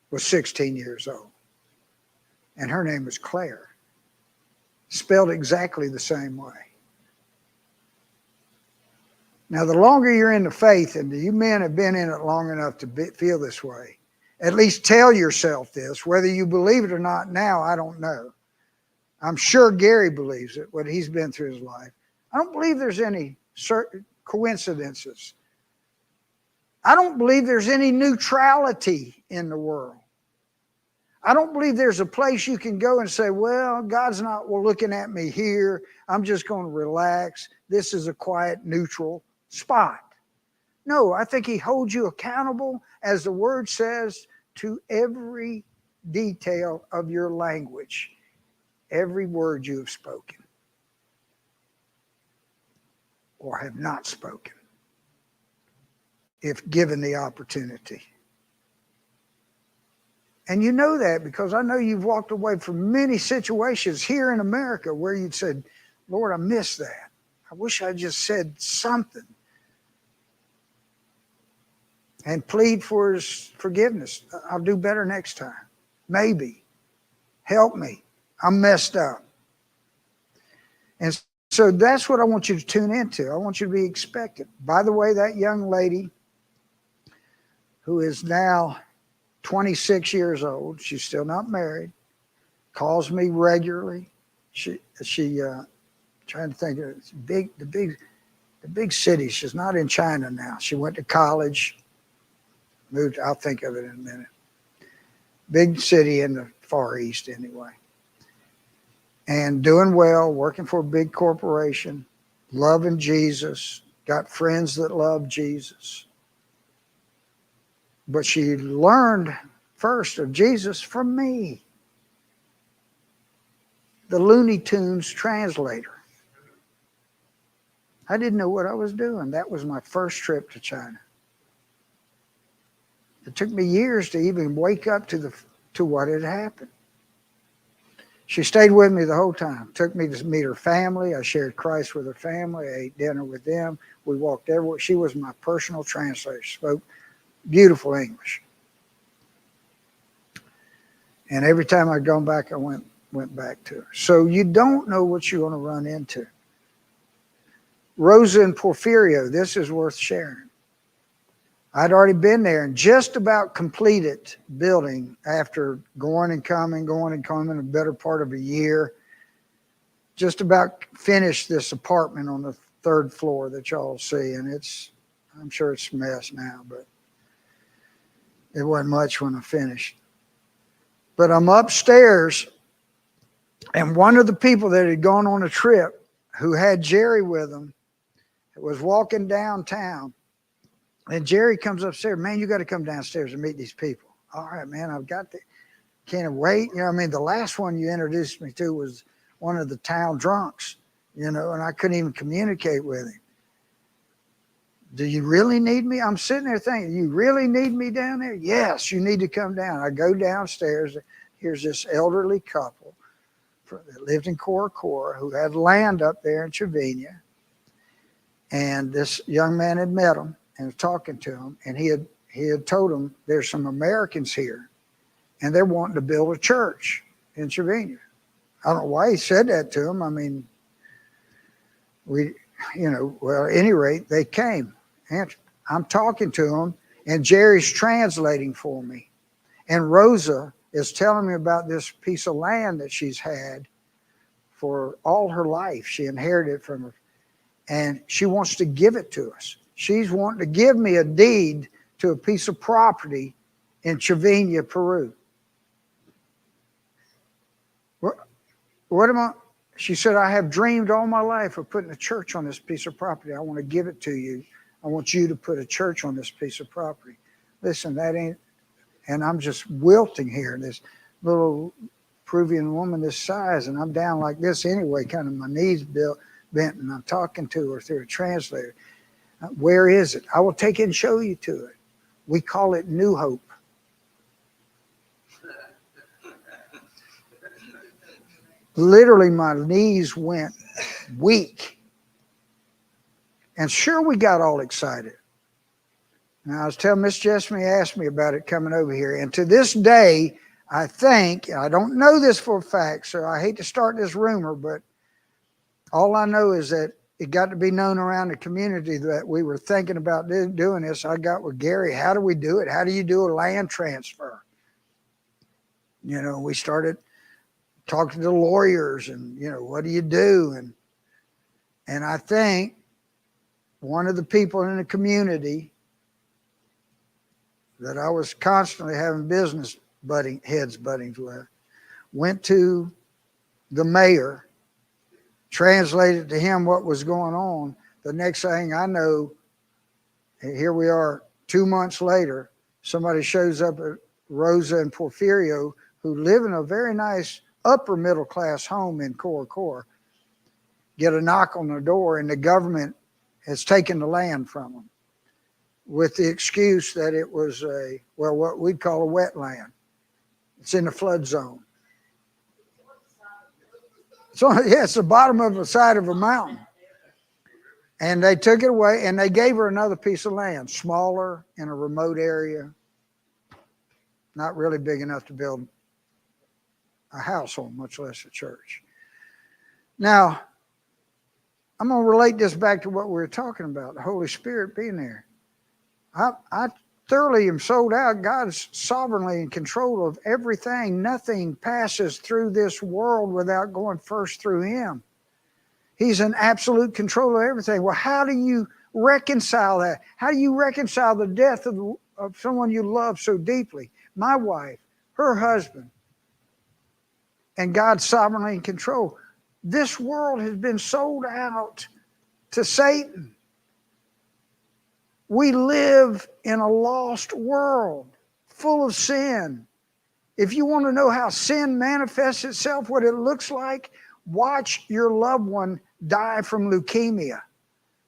was 16 years old. And her name was Claire. Spelled exactly the same way. Now, the longer you're in the faith, and you men have been in it long enough to feel this way, at least tell yourself this. Whether you believe it or not now, I don't know. I'm sure Gary believes it, what he's been through his life. I don't believe there's any certain coincidences. I don't believe there's any neutrality in the world. I don't believe there's a place you can go and say, well, God's not looking at me here. I'm just going to relax. This is a quiet, neutral spot. No, I think he holds you accountable, as the word says, to every detail of your language, every word you have spoken or have not spoken, if given the opportunity. And you know that because I know you've walked away from many situations here in America where you'd said, Lord, I missed that. I wish I just said something. And plead for his forgiveness. I'll do better next time. Maybe. Help me. I'm messed up. And so that's what I want you to tune into. I want you to be expectant. By the way, that young lady who is now 26 years old, she's still not married, calls me regularly. She trying to think of the big city. She's not in China now. She went to college, moved. I'll think of it in a minute. Big city in the Far East, anyway. And doing well, working for a big corporation, loving Jesus, got friends that love Jesus. But she learned first of Jesus from me, the Looney Tunes translator. I didn't know what I was doing. That was my first trip to China. It took me years to even wake up to what had happened. She stayed with me the whole time. Took me to meet her family. I shared Christ with her family. I ate dinner with them. We walked everywhere. She was my personal translator. Spoke beautiful English. And every time I'd gone back, I went back to her. So you don't know what you're going to run into. Rosa and Porfirio, this is worth sharing. I'd already been there and just about completed building after going and coming a better part of a year. Just about finished this apartment on the 3rd floor that y'all see. And I'm sure it's a mess now, but it wasn't much when I finished. But I'm upstairs, and one of the people that had gone on a trip who had Jerry with him was walking downtown. And Jerry comes upstairs. Man, you got to come downstairs and meet these people. All right, man, I've got to. Can't wait. The last one you introduced me to was one of the town drunks, and I couldn't even communicate with him. Do you really need me? I'm sitting there thinking, you really need me down there? Yes, you need to come down. I go downstairs. Here's this elderly couple that lived in Cora who had land up there in Trevina. And this young man had met him and was talking to him. And he had told him, there's some Americans here, and they're wanting to build a church in Trevina. I don't know why he said that to him. Well, at any rate, they came. And I'm talking to them, and Jerry's translating for me. And Rosa is telling me about this piece of land that she's had for all her life. She inherited it from her, and she wants to give it to us. She's wanting to give me a deed to a piece of property in Chavina, Peru. What am I? She said, I have dreamed all my life of putting a church on this piece of property. I want to give it to you. I want you to put a church on this piece of property. Listen, that ain't, and I'm just wilting here. This little Peruvian woman this size, and I'm down like this anyway, kind of my knees bent, and I'm talking to her through a translator. Where is it? I will take it and show you to it. We call it New Hope. Literally, my knees went weak. And sure, we got all excited. And I was telling Miss Jessamy asked me about it coming over here. And to this day, I think, I don't know this for a fact, so I hate to start this rumor, but all I know is that it got to be known around the community that we were thinking about doing this. I got with Gary, how do we do it? How do you do a land transfer? We started talking to lawyers and, what do you do? And I think one of the people in the community that I was constantly having business buttings with went to the mayor, translated to him what was going on. The next thing I know, here we are 2 months later, somebody shows up at Rosa and Porfirio, who live in a very nice upper middle class home in Cora, get a knock on the door, and the government has taken the land from them with the excuse that it was what we'd call a wetland. It's in the flood zone. So it's the bottom of the side of a mountain. And they took it away, and they gave her another piece of land, smaller, in a remote area, not really big enough to build a house on, much less a church. Now, I'm going to relate this back to what we were talking about, the Holy Spirit being there. I thoroughly am sold out. God's sovereignly in control of everything. Nothing passes through this world without going first through Him. He's in absolute control of everything. Well, how do you reconcile that? How do you reconcile the death of someone you love so deeply? My wife, her husband, and God's sovereignly in control. This world has been sold out to Satan. We live in a lost world full of sin. If you want to know how sin manifests itself, what it looks like, watch your loved one die from leukemia,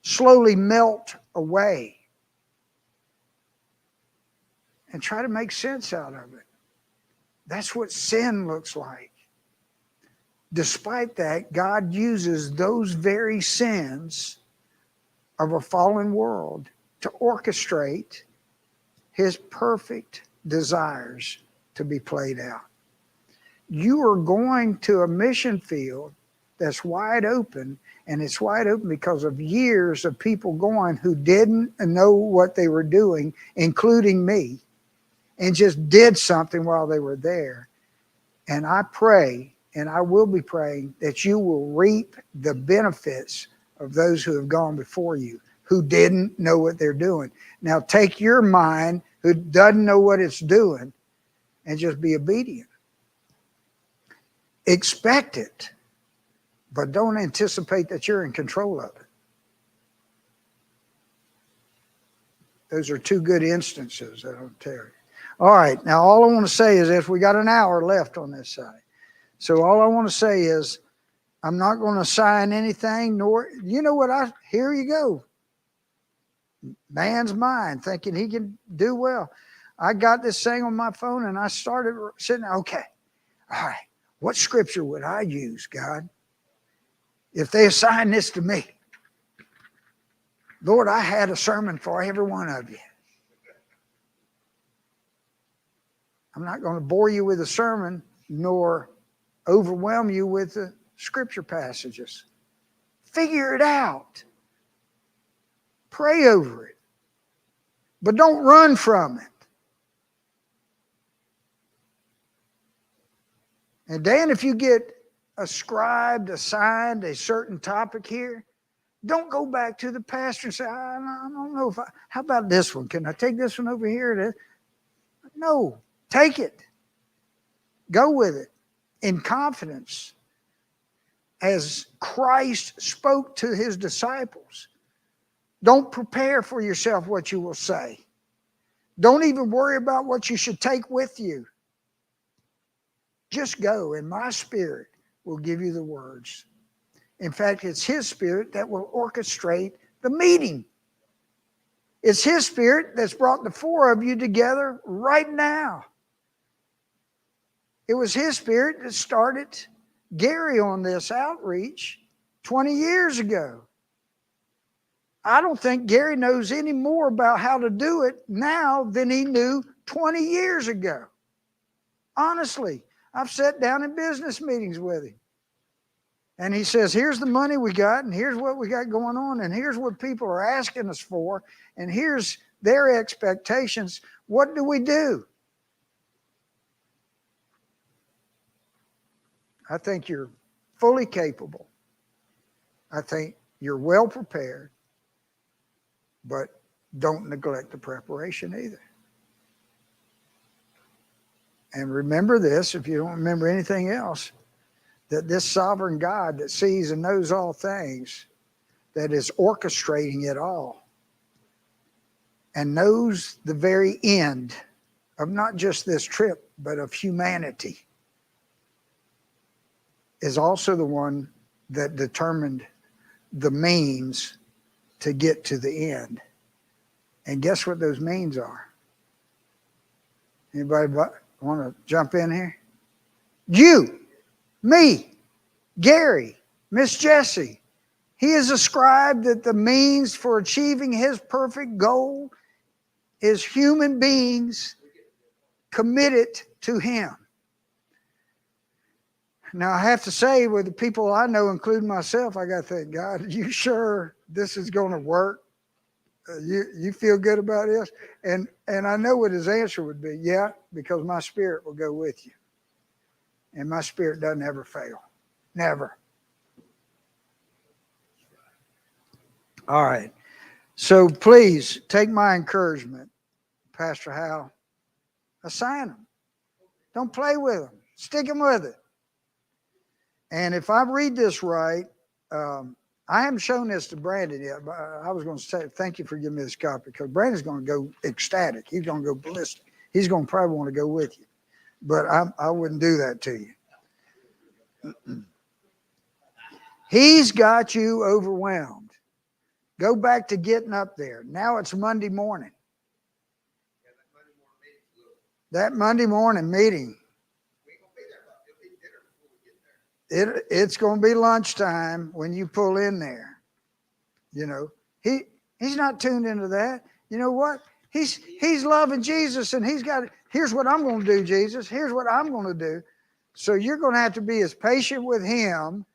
slowly melt away, and try to make sense out of it. That's what sin looks like. Despite that, God uses those very sins of a fallen world to orchestrate His perfect desires to be played out. You are going to a mission field that's wide open, and it's wide open because of years of people going who didn't know what they were doing, including me, and just did something while they were there. And I pray, and I will be praying, that you will reap the benefits of those who have gone before you, who didn't know what they're doing. Now take your mind, who doesn't know what it's doing, and just be obedient. Expect it, but don't anticipate that you're in control of it. Those are two good instances that I'll tell you. All right, now all I want to say is if we got an hour left on this side. So all I want to say is I'm not going to sign anything, nor, you know what, here you go. Man's mind, thinking he can do well. I got this thing on my phone and I started sitting there, okay, all right, what scripture would I use, God, if they assign this to me? Lord, I had a sermon for every one of you. I'm not going to bore you with a sermon, nor overwhelm you with the scripture passages. Figure it out. Pray over it. But don't run from it. And Dan, if you get assigned a certain topic here, don't go back to the pastor and say, I don't know how about this one? Can I take this one over here? No, take it. Go with it in confidence. As Christ spoke to his disciples, don't prepare for yourself what you will say. Don't even worry about what you should take with you. Just go, and my Spirit will give you the words. In fact, it's his Spirit that will orchestrate the meeting. It's his Spirit that's brought the four of you together right now. It was his Spirit that started Gary on this outreach 20 years ago. I don't think Gary knows any more about how to do it now than he knew 20 years ago. Honestly, I've sat down in business meetings with him. And he says, here's the money we got, and here's what we got going on, and here's what people are asking us for, and here's their expectations. What do we do? I think you're fully capable. I think you're well prepared, but don't neglect the preparation either. And remember this, if you don't remember anything else, that this sovereign God that sees and knows all things, that is orchestrating it all, and knows the very end of not just this trip, but of humanity, is also the one that determined the means to get to the end. And guess what those means are? Anybody want to jump in here? You, me, Gary, Miss Jessie. He has ascribed that the means for achieving his perfect goal is human beings committed to him. Now, I have to say, with the people I know, including myself, I got to think, God, are you sure this is going to work? You feel good about this? And I know what his answer would be. Yeah, because my Spirit will go with you. And my Spirit doesn't ever fail. Never. All right. So please take my encouragement, Pastor Hal. Assign them. Don't play with them. Stick them with it. And if I read this right, I haven't shown this to Brandon yet, but I was going to say thank you for giving me this copy, because Brandon's going to go ecstatic. He's going to go ballistic. He's going to probably want to go with you. But I wouldn't do that to you. He's got you overwhelmed. Go back to getting up there. Now it's Monday morning. That Monday morning meeting. It's going to be lunchtime when you pull in there. You know, he's not tuned into that. You know what? He's loving Jesus, and he's got, here's what I'm going to do, Jesus. Here's what I'm going to do. So you're going to have to be as patient with him.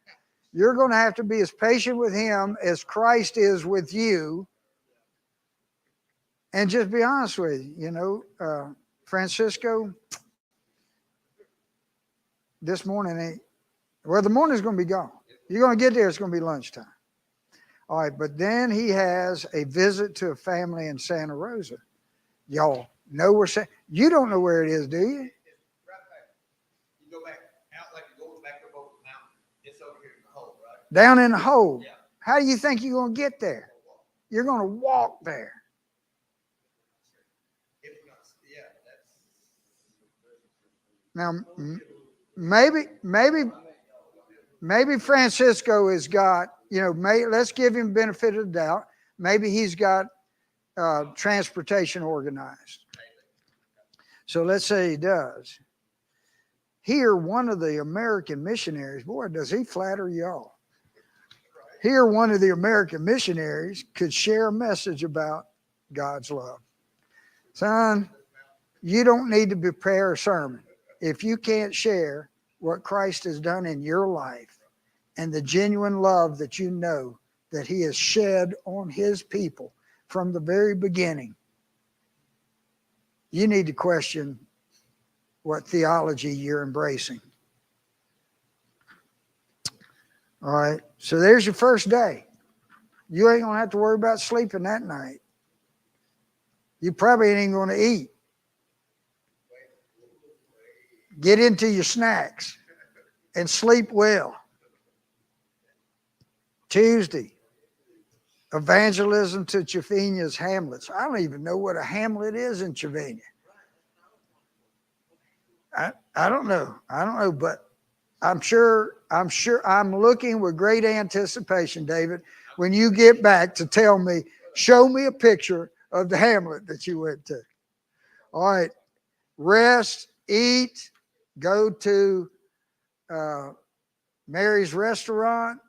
You're going to have to be as patient with him as Christ is with you. And just be honest with you, you know, Francisco, this morning well, the morning's going to be gone. You're going to get there, it's going to be lunchtime. All right, but then he has a visit to a family in Santa Rosa. Y'all know where, you don't know where it is, do you? Right back. You go back out like you're going back up over the mountain. It's over here in the hole, right? Down in the hole. Yeah. How do you think you're going to get there? You're going to walk there. Now, maybe Francisco has got, you know, let's give him benefit of the doubt. Maybe he's got transportation organized. So let's say he does. Here, one of the American missionaries, boy, does he flatter y'all. Here, one of the American missionaries could share a message about God's love. Son, you don't need to prepare a sermon if you can't share what Christ has done in your life and the genuine love that you know that he has shed on his people from the very beginning, you need to question what theology you're embracing. All right, so there's your first day. You ain't gonna have to worry about sleeping that night. You probably ain't gonna eat. Get into your snacks and sleep well. Tuesday, evangelism to Chavinia's hamlets. I don't even know what a hamlet is in Chavinia. I don't know, but I'm sure I'm looking with great anticipation, David, when you get back to tell me, show me a picture of the hamlet that you went to. All right, rest, eat, go to Mary's restaurant.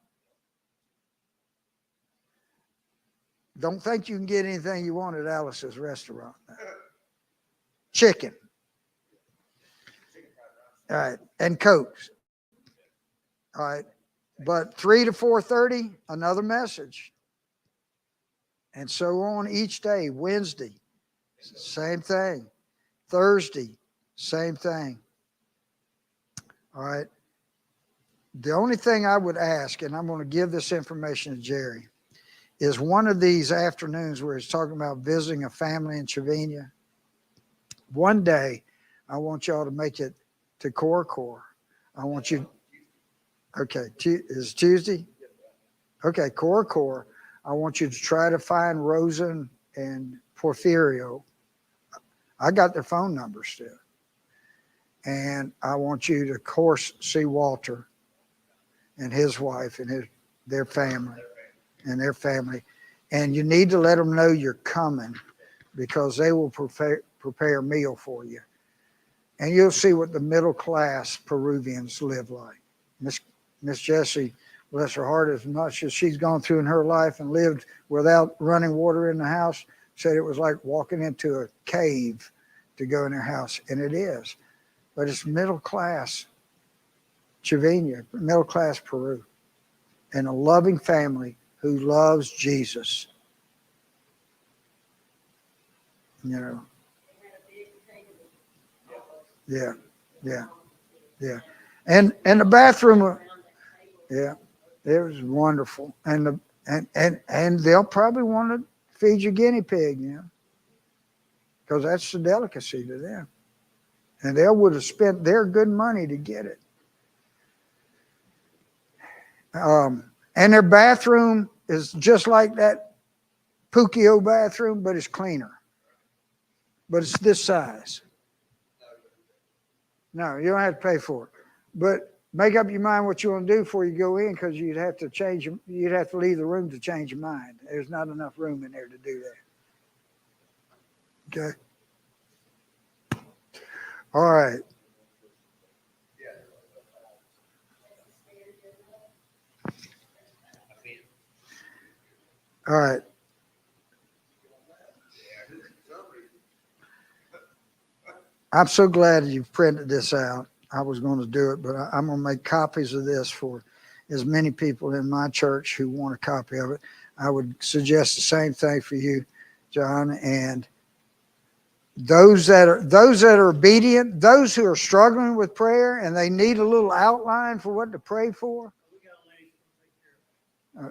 Don't think you can get anything you want at Alice's restaurant. Chicken. All right, and Cokes. All right, but 3 to 4:30, another message. And so on each day. Wednesday, same thing. Thursday, same thing. All right. The only thing I would ask, and I'm going to give this information to Jerry, is one of these afternoons where he's talking about visiting a family in Chavinia. One day, I want y'all to make it to Core. I want you, okay, is it Tuesday? Okay, Core. I want you to try to find Rosa and Porfirio. I got their phone numbers still. And I want you to, of course, see Walter and his wife and their family. And you need to let them know you're coming, because they will prepare a meal for you. And you'll see what the middle class Peruvians live like. Miss Jessie, bless her heart, as much as she's gone through in her life and lived without running water in the house, said it was like walking into a cave to go in their house. And it is. But it's middle class Chavinia, middle class Peru, and a loving family who loves Jesus. You know. Yeah. And the bathroom, yeah, it was wonderful. And they'll probably want to feed you guinea pig, you know, because that's the delicacy to them. And they would have spent their good money to get it. And their bathroom is just like that Pukio bathroom, but it's cleaner. But it's this size. No, you don't have to pay for it. But make up your mind what you want to do before you go in, because you'd have to leave the room to change your mind. There's not enough room in there to do that. Okay. All right. All right. I'm so glad you've printed this out. I was going to do it, but I'm going to make copies of this for as many people in my church who want a copy of it. I would suggest the same thing for you, John. And those that are obedient, those who are struggling with prayer and they need a little outline for what to pray for.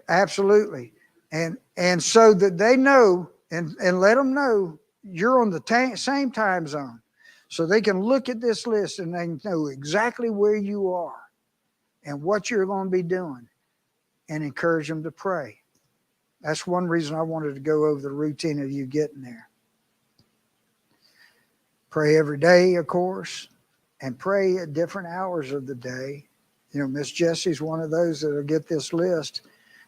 Absolutely. And so that they know, and let them know you're on the same time zone. So they can look at this list and they know exactly where you are and what you're going to be doing, and encourage them to pray. That's one reason I wanted to go over the routine of you getting there. Pray every day, of course, and pray at different hours of the day. You know, Miss Jessie's one of those that'll get this list,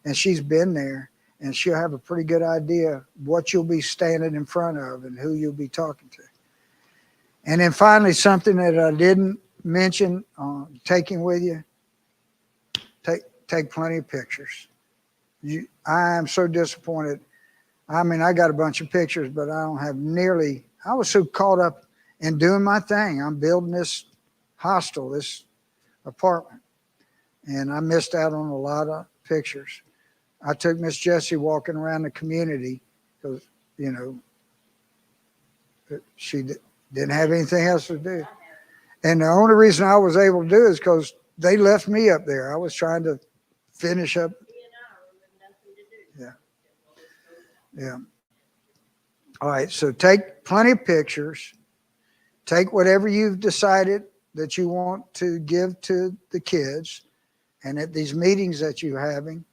and she's been there, and she'll have a pretty good idea what you'll be standing in front of and who you'll be talking to. And then finally, something that I didn't mention, taking with you, take plenty of pictures. I am so disappointed. I mean, I got a bunch of pictures, but I don't have nearly, I was so caught up in doing my thing. I'm building this hostel, this apartment, and I missed out on a lot of pictures. I took Miss Jessie walking around the community because, she didn't have anything else to do. And the only reason I was able to do it is because they left me up there. I was trying to finish up. Yeah. Yeah. All right. So take plenty of pictures. Take whatever you've decided that you want to give to the kids. And at these meetings that you're having,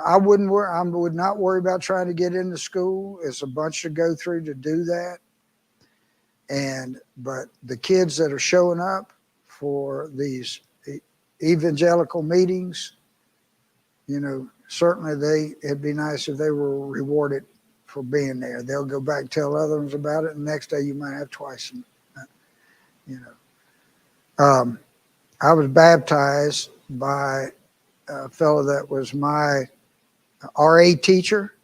I would not worry about trying to get into school. It's a bunch to go through to do that. But the kids that are showing up for these evangelical meetings, certainly it'd be nice if they were rewarded for being there. They'll go back and tell others about it, and the next day you might have twice. I was baptized by a fellow that was my RA teacher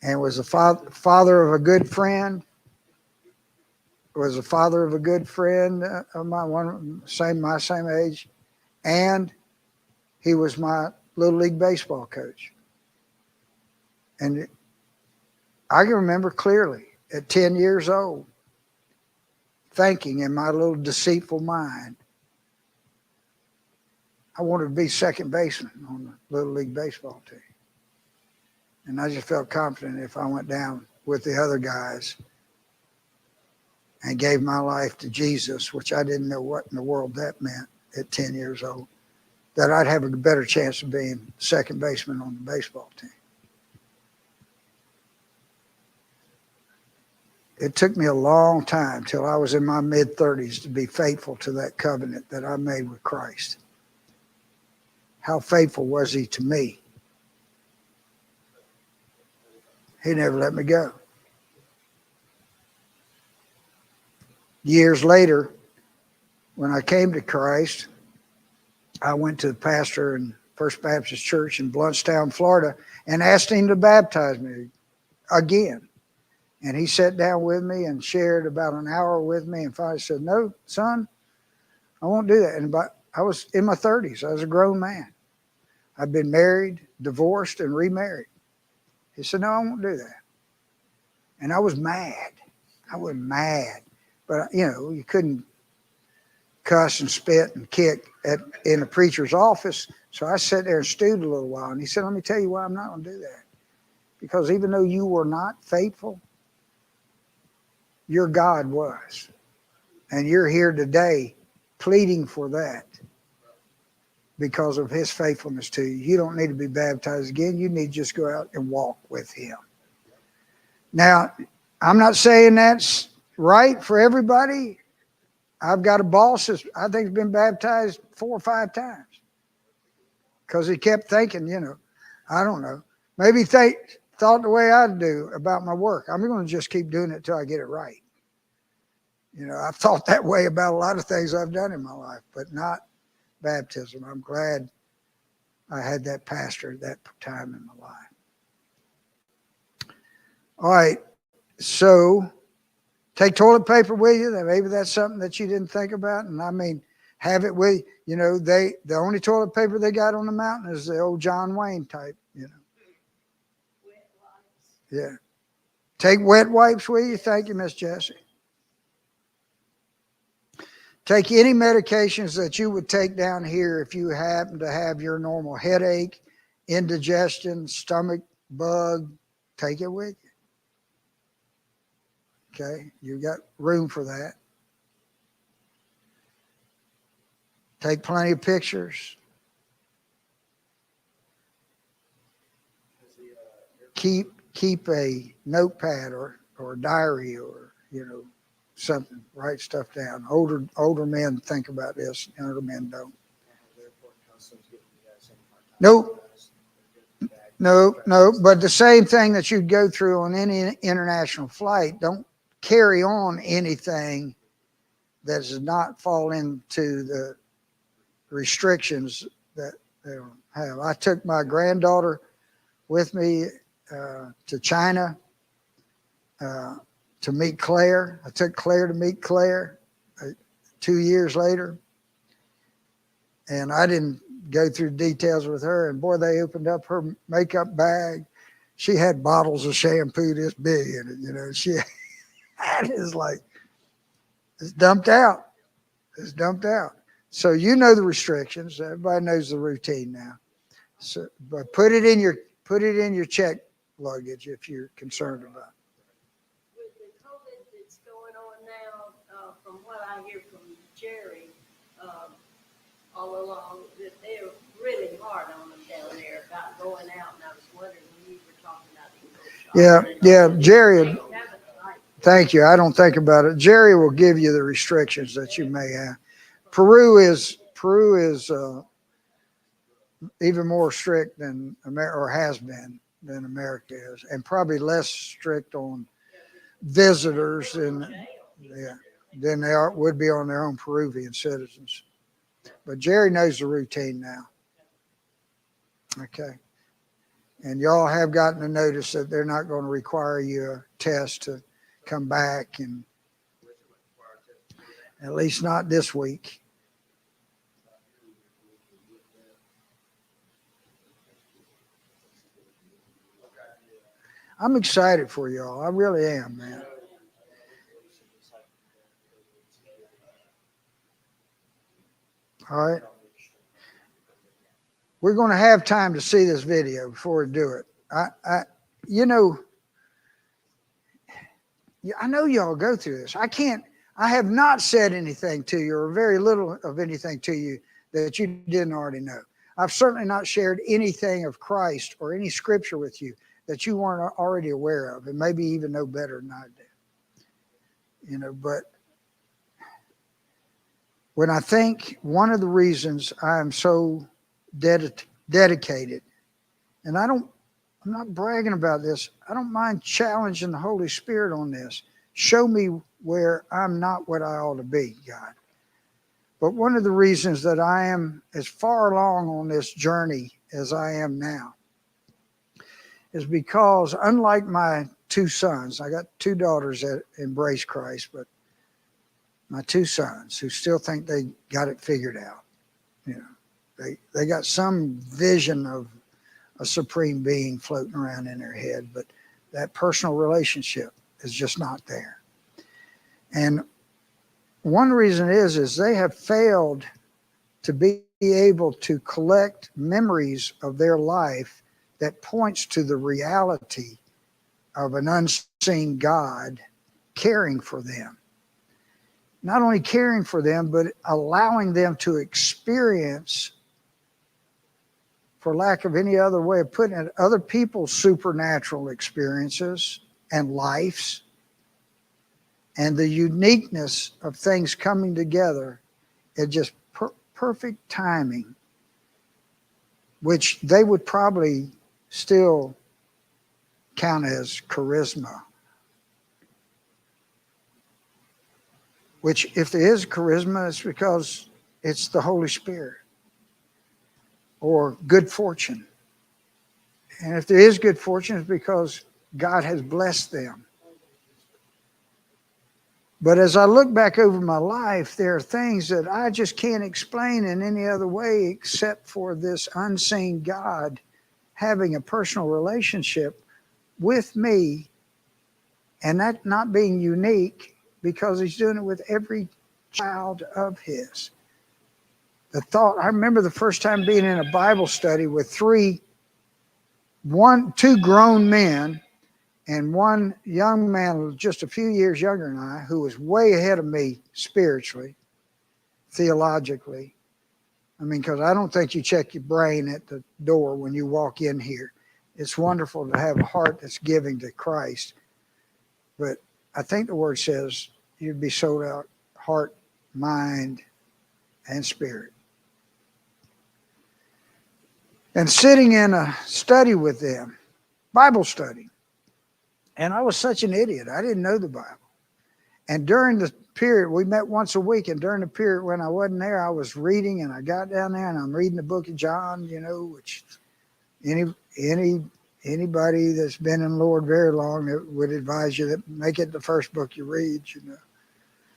and was a father of a good friend. Was a father of a good friend of mine, my same age, and he was my little league baseball coach. And I can remember clearly at 10 years old, thinking in my little deceitful mind, I wanted to be second baseman on the little league baseball team. And I just felt confident if I went down with the other guys and gave my life to Jesus, which I didn't know what in the world that meant at 10 years old, that I'd have a better chance of being second baseman on the baseball team. It took me a long time till I was in my mid-30s to be faithful to that covenant that I made with Christ. How faithful was he to me? He never let me go. Years later, when I came to Christ, I went to the pastor in First Baptist Church in Blountstown, Florida, and asked him to baptize me again. And he sat down with me and shared about an hour with me and finally said, "No, son, I won't do that." And I was in my 30s. I was a grown man. I'd been married, divorced, and remarried. He said, "No, I won't do that." And I was mad. I was mad. But, you couldn't cuss and spit and kick in a preacher's office. So I sat there and stewed a little while. And he said, "Let me tell you why I'm not going to do that. Because even though you were not faithful, your God was. And you're here today pleading for that because of his faithfulness to you. You don't need to be baptized again. You need to just go out and walk with him." Now, I'm not saying that's right for everybody. I've got a boss that I think has been baptized 4 or 5 times because he kept thinking, I don't know. Maybe thought the way I do about my work. I'm going to just keep doing it till I get it right. I've thought that way about a lot of things I've done in my life, but not baptism. I'm glad I had that pastor at that time in my life. All right, so take toilet paper with you. Maybe that's something that you didn't think about. And I mean, have it with you. The only toilet paper they got on the mountain is the old John Wayne type, Yeah. Take wet wipes with you. Thank you, Miss Jessie. Take any medications that you would take down here if you happen to have your normal headache, indigestion, stomach bug. Take it with you. Okay, you got room for that. Take plenty of pictures. Keep a notepad or a diary or something. Write stuff down. Older men think about this. Younger men don't. Nope. No. But the same thing that you'd go through on any international flight. Don't carry on anything that does not fall into the restrictions that they have. I took my granddaughter with me to China to meet Claire. I took Claire to meet Claire 2 years later. And I didn't go through details with her. And boy, they opened up her makeup bag she had bottles of shampoo this big in it, you know. She had it's like it's dumped out. It's dumped out. So you know the restrictions. Everybody knows the routine now. So, but put it in your check luggage if you're concerned about it. With the COVID that's going on now, from what I hear from Jerry, all along, that they're really hard on them down there about going out, and I was wondering when you were talking about the go Yeah, shopping. Jerry. They haven't liked it. Thank you. I don't think about it. Jerry will give you the restrictions that you may have. Peru is even more strict than America, or has been than America is, and probably less strict on visitors than they would be on their own Peruvian citizens. But Jerry knows the routine now. Okay. And y'all have gotten a notice that they're not going to require you a test to come back, and at least not this week. I'm excited for y'all. I really am, man. All right. We're going to have time to see this video before we do it. I know y'all go through this. I have not said anything to you, or very little of anything to you, that you didn't already know. I've certainly not shared anything of Christ or any scripture with you that you weren't already aware of, and maybe even know better than I did. You know, but when I think one of the reasons I am so dedicated, and I'm not bragging about this, I don't mind challenging the Holy Spirit on this. Show me where I'm not what I ought to be, God. But one of the reasons that I am as far along on this journey as I am now is because, unlike my two sons, I got two daughters that embrace Christ, but my two sons who still think they got it figured out, you know, they got some vision of a supreme being floating around in their head, but that personal relationship is just not there. And one reason is they have failed to be able to collect memories of their life that points to the reality of an unseen God caring for them. Not only caring for them, but allowing them to experience, for lack of any other way of putting it, other people's supernatural experiences and lives, and the uniqueness of things coming together at just perfect timing, which they would probably still count as charisma. Which, if there is charisma, it's because it's the Holy Spirit, or good fortune. And if there is good fortune, it's because God has blessed them. But as I look back over my life, there are things that I just can't explain in any other way except for this unseen God having a personal relationship with me, and that not being unique, because he's doing it with every child of his. The thought, I remember the first time being in a Bible study with two grown men and one young man just a few years younger than I, who was way ahead of me spiritually, theologically. I mean, because I don't think you check your brain at the door when you walk in here. It's wonderful to have a heart that's giving to Christ. But I think the word says you'd be sold out heart, mind, and spirit. And sitting in a study with them, Bible study. And I was such an idiot. I didn't know the Bible. And during the period, we met once a week, and during the period when I wasn't there, I was reading, and I got down there and I'm reading the book of John, you know, which anybody that's been in the Lord very long would advise you that make it the first book you read, you know.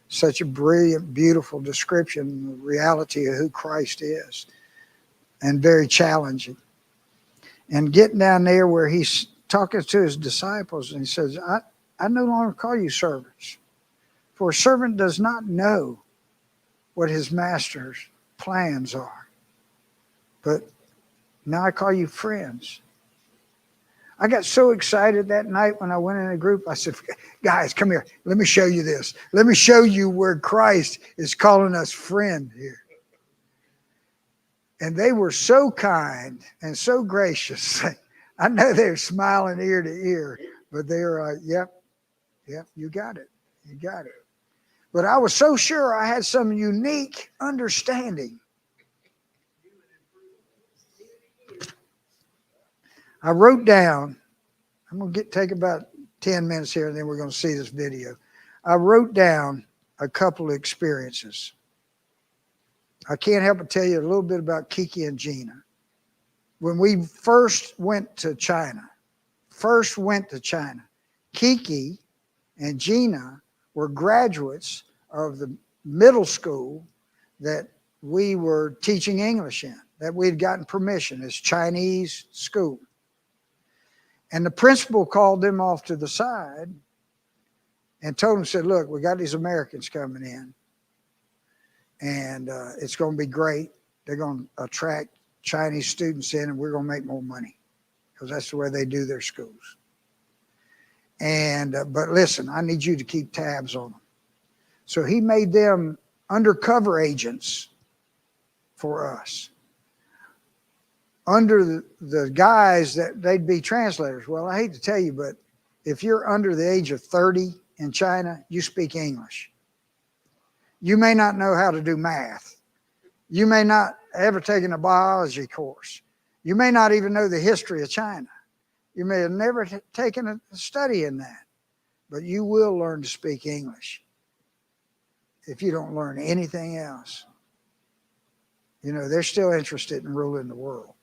Such a brilliant, beautiful description of the reality of who Christ is, and very challenging. And getting down there where he's talking to his disciples, and he says, I no longer call you servants, for a servant does not know what his master's plans are. But now I call you friends. I got so excited that night when I went in a group. I said, guys, come here. Let me show you this. Let me show you where Christ is calling us friend here. And they were so kind and so gracious. I know they're smiling ear to ear, but they're yep, you got it. You got it. But I was so sure I had some unique understanding. I wrote down, I'm going to take about 10 minutes here, and then we're going to see this video. I wrote down a couple of experiences. I can't help but tell you a little bit about Kiki and Gina. When we first went to China, Kiki and Gina were graduates of the middle school that we were teaching English in, that we had gotten permission as Chinese school. And the principal called them off to the side and told them, said, look, we got these Americans coming in, and it's going to be great. They're going to attract Chinese students in, and we're going to make more money because that's the way they do their schools. And but listen, I need you to keep tabs on them. So he made them undercover agents for us, under the guise that they'd be translators. Well, I hate to tell you, but if you're under the age of 30 in China, you speak English. You may not know how to do math. You may not ever taken a biology course. You may not even know the history of China. You may have never taken a study in that, but you will learn to speak English if you don't learn anything else. You know, they're still interested in ruling the world.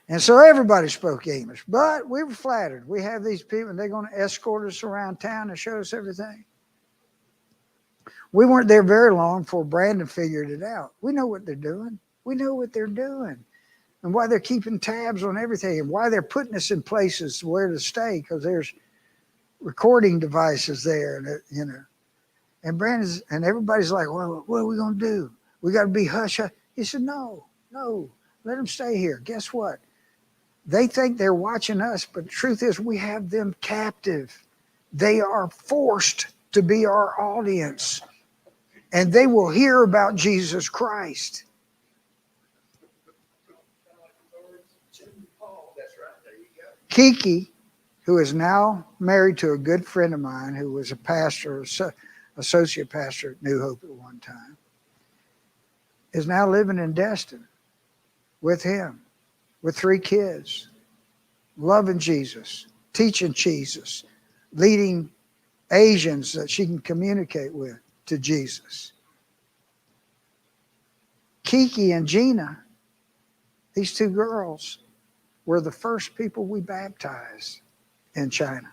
And so everybody spoke English, but we were flattered. We have these people, and they're going to escort us around town and show us everything. We weren't there very long before Brandon figured it out. We know what they're doing. We know what they're doing, and why they're keeping tabs on everything, and why they're putting us in places where to stay, because there's recording devices there, and you know. And Brandon's and everybody's like, well, what are we going to do? We got to be hush hush. He said, no, let them stay here. Guess what? They think they're watching us, but the truth is we have them captive. They are forced to be our audience, and they will hear about Jesus Christ. Kiki, who is now married to a good friend of mine who was a pastor, associate pastor at New Hope at one time, is now living in Destin with him, with 3 kids, loving Jesus, teaching Jesus, leading Asians that she can communicate with to Jesus. Kiki and Gina, these 2 girls, were the first people we baptized in China.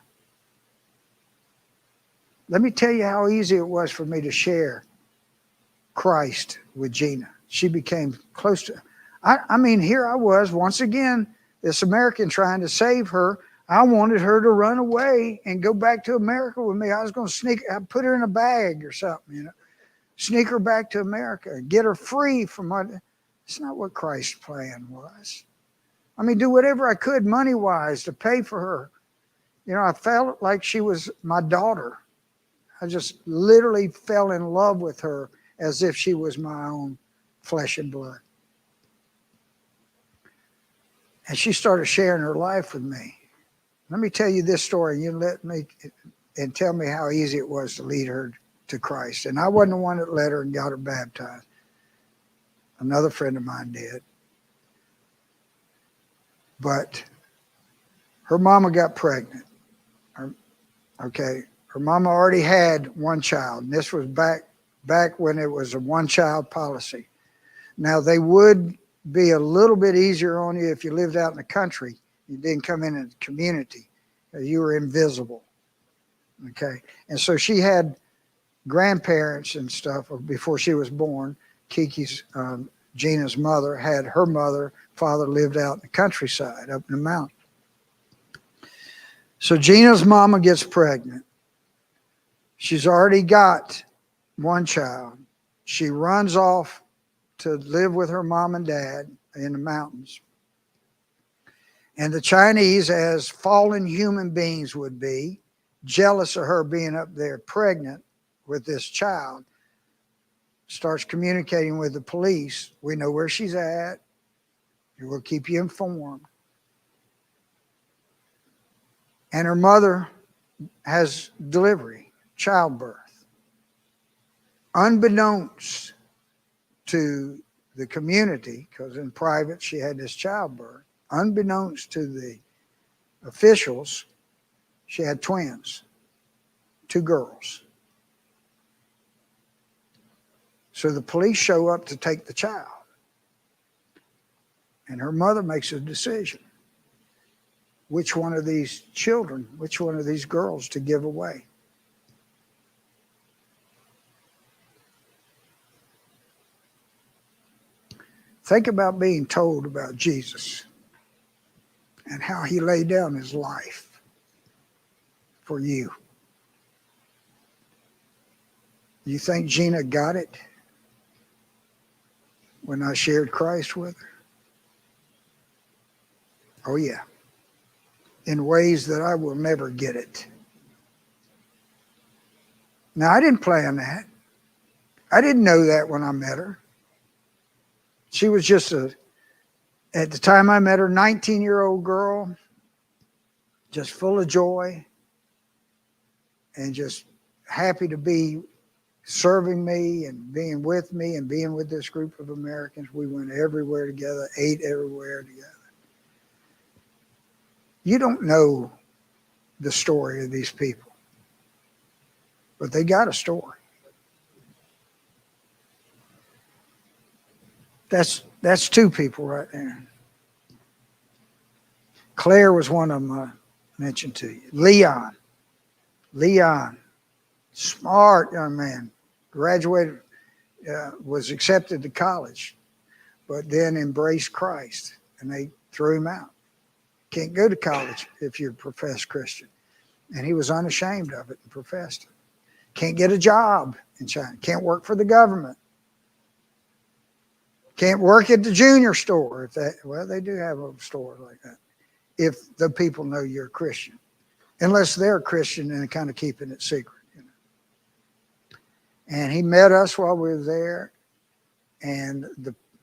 Let me tell you how easy it was for me to share Christ with Gina. She became close to, I mean, here I was, once again, this American trying to save her. I wanted her to run away and go back to America with me. I was going to I'd put her in a bag or something, you know, sneak her back to America and get her free from what, it's not what Christ's plan was. I mean, do whatever I could money-wise to pay for her. You know, I felt like she was my daughter. I just literally fell in love with her as if she was my own flesh and blood. And she started sharing her life with me. Let me tell you this story. You let me and tell me how easy it was to lead her to Christ. And I wasn't the one that led her and got her baptized. Another friend of mine did. But her mama got pregnant. Her mama already had 1 child. And this was back when it was a 1-child policy. Now, they would be a little bit easier on you if you lived out in the country. You didn't come in the community. You were invisible. Okay. And so she had grandparents and stuff before she was born. Kiki's Gina's mother had her father lived out in the countryside, up in the mountains. So Gina's mama gets pregnant. She's already got one child. She runs off to live with her mom and dad in the mountains. And the Chinese, as fallen human beings would be, jealous of her being up there pregnant with this child, starts communicating with the police. We know where she's at. We'll keep you informed. And her mother has delivery, childbirth. Unbeknownst to the community, because in private she had this childbirth, unbeknownst to the officials, she had twins, 2 girls. So the police show up to take the child. And her mother makes a decision. Which one of these children, which one of these girls to give away? Think about being told about Jesus and how he laid down his life for you. You think Gina got it when I shared Christ with her? Oh, yeah. In ways that I will never get it. Now, I didn't plan that. I didn't know that when I met her. She was just at the time I met her, 19-year-old girl, just full of joy and just happy to be serving me and being with me and being with this group of Americans. We went everywhere together, ate everywhere together. You don't know the story of these people, but they got a story. That's 2 people right there. Claire was one of them I mentioned to you. Leon, smart young man, graduated, was accepted to college, but then embraced Christ, and they threw him out. Can't go to college if you're a professed Christian. And he was unashamed of it and professed it. Can't get a job in China. Can't work for the government. Can't work at the junior store. Well, they do have a store like that. If the people know you're a Christian. Unless they're a Christian and kind of keeping it secret. You know. And he met us while we were there. And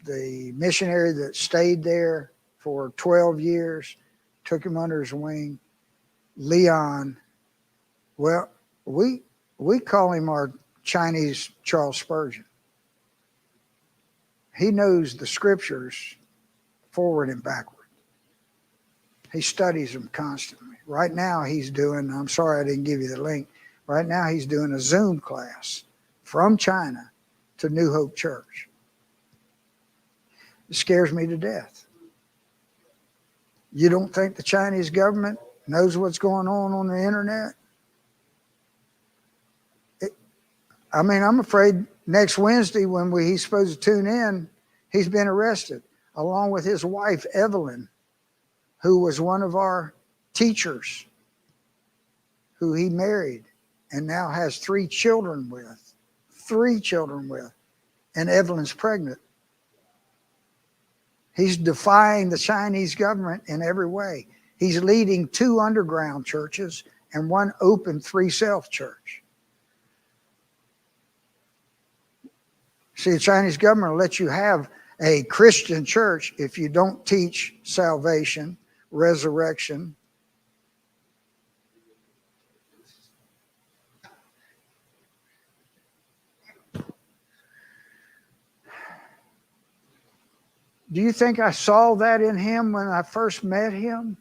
the missionary that stayed there for 12 years took him under his wing. Leon, well, we call him our Chinese Charles Spurgeon. He knows the scriptures forward and backward. He studies them constantly. Right now he's doing, I'm sorry I didn't give you the link, right now he's doing a Zoom class from China to New Hope Church. It scares me to death. You don't think the Chinese government knows what's going on the internet? I'm afraid next Wednesday when he's supposed to tune in, he's been arrested, along with his wife, Evelyn, who was one of our teachers, who he married and now has 3 children with. 3 children with. And Evelyn's pregnant. He's defying the Chinese government in every way. He's leading 2 underground churches and 1 open 3-self church. See, the Chinese government will let you have a Christian church if you don't teach salvation, resurrection. Do you think I saw that in him when I first met him?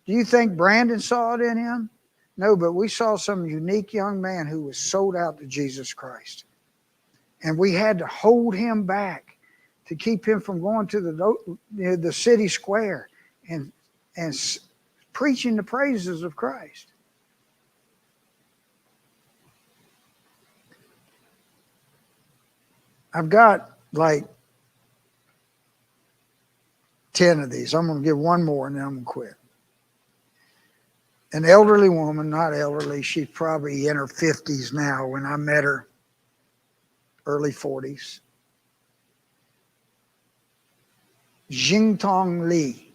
Do you think Brandon saw it in him? No, but we saw some unique young man who was sold out to Jesus Christ. And we had to hold him back to keep him from going to the city square and preaching the praises of Christ. I've got like 10 of these. I'm going to give one more and then I'm going to quit. An elderly woman, not elderly, she's probably in her 50s now when I met her, early 40s. Jingtong Li.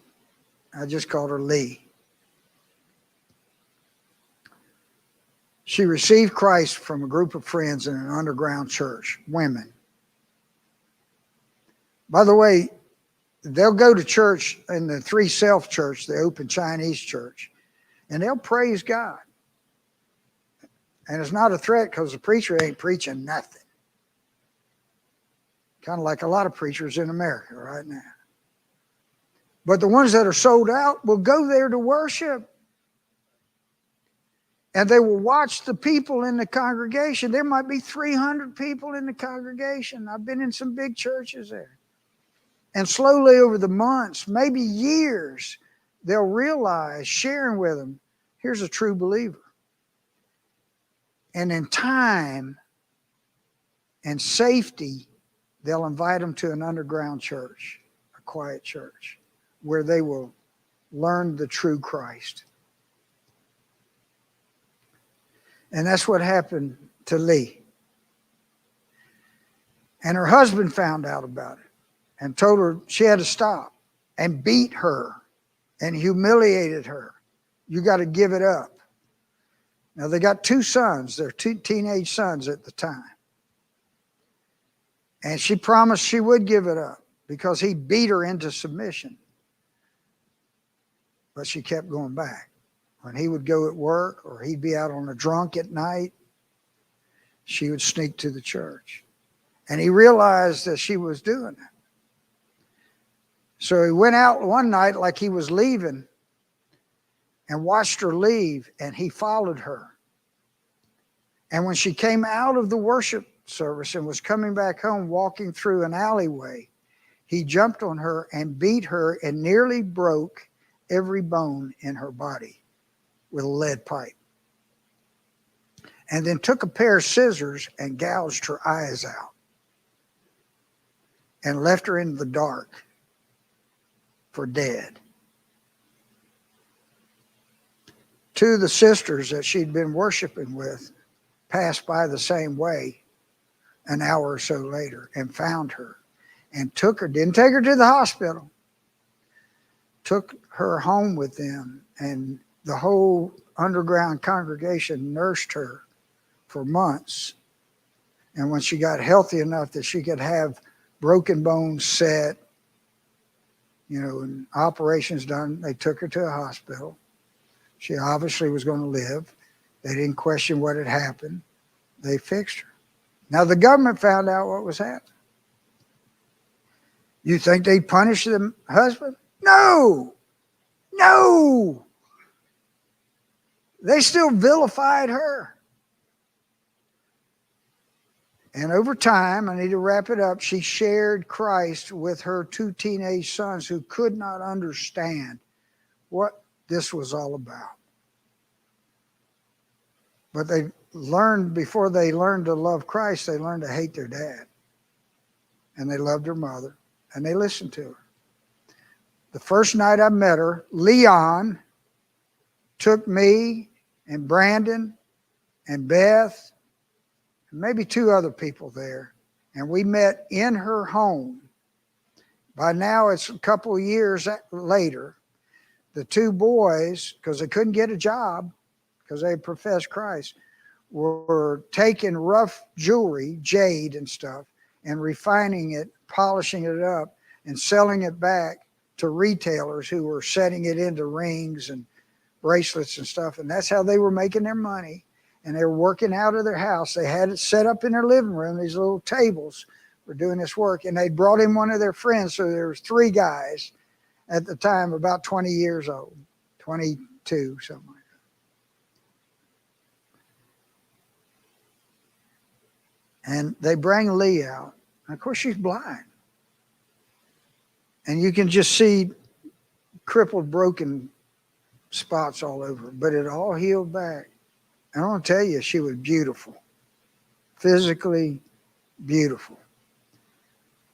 I just called her Li. She received Christ from a group of friends in an underground church, women. By the way, they'll go to church in the Three Self Church, the open Chinese church, and they'll praise God. And it's not a threat because the preacher ain't preaching nothing. Kind of like a lot of preachers in America right now. But the ones that are sold out will go there to worship. And they will watch the people in the congregation. There might be 300 people in the congregation. I've been in some big churches there. And slowly over the months, maybe years, they'll realize, sharing with them, here's a true believer. And in time and safety, they'll invite them to an underground church, a quiet church, where they will learn the true Christ. And that's what happened to Lee. And her husband found out about it and told her she had to stop, and beat her and humiliated her. You got to give it up. Now, they got 2 sons. They're 2 teenage sons at the time. And she promised she would give it up because he beat her into submission. But she kept going back. When he would go at work or he'd be out on a drunk at night, she would sneak to the church. And he realized that she was doing it. So he went out one night like he was leaving and watched her leave, and he followed her. And when she came out of the worship service and was coming back home, walking through an alleyway, he jumped on her and beat her and nearly broke every bone in her body with a lead pipe. And then took a pair of scissors and gouged her eyes out and left her in the dark for dead. 2 of the sisters that she'd been worshiping with passed by the same way an hour or so later and found her and took her, didn't take her to the hospital, took her home with them, and the whole underground congregation nursed her for months. And when she got healthy enough that she could have broken bones set, and operations done, they took her to a hospital. She obviously was going to live. They didn't question what had happened. They fixed her. Now the government found out what was happening. You think they punished the husband? No. They still vilified her. And over time, I need to wrap it up, she shared Christ with her 2 teenage sons who could not understand what this was all about. But they learned, before they learned to love Christ, they learned to hate their dad. And they loved her mother, and they listened to her. The first night I met her, Leon took me and Brandon and Beth, and maybe 2 other people there, and we met in her home. By now, it's a couple of years later. The 2 boys, because they couldn't get a job, because they professed Christ, were taking rough jewelry, jade and stuff, and refining it, polishing it up, and selling it back to retailers who were setting it into rings and bracelets and stuff. And that's how they were making their money. And they were working out of their house. They had it set up in their living room, these little tables were doing this work. And they brought in one of their friends. So there was 3 guys at the time, about 20 years old, 22, something like that. And they bring Lee out. And of course, she's blind. And you can just see crippled, broken spots all over, but it all healed back. And I want to tell you, she was beautiful, physically beautiful.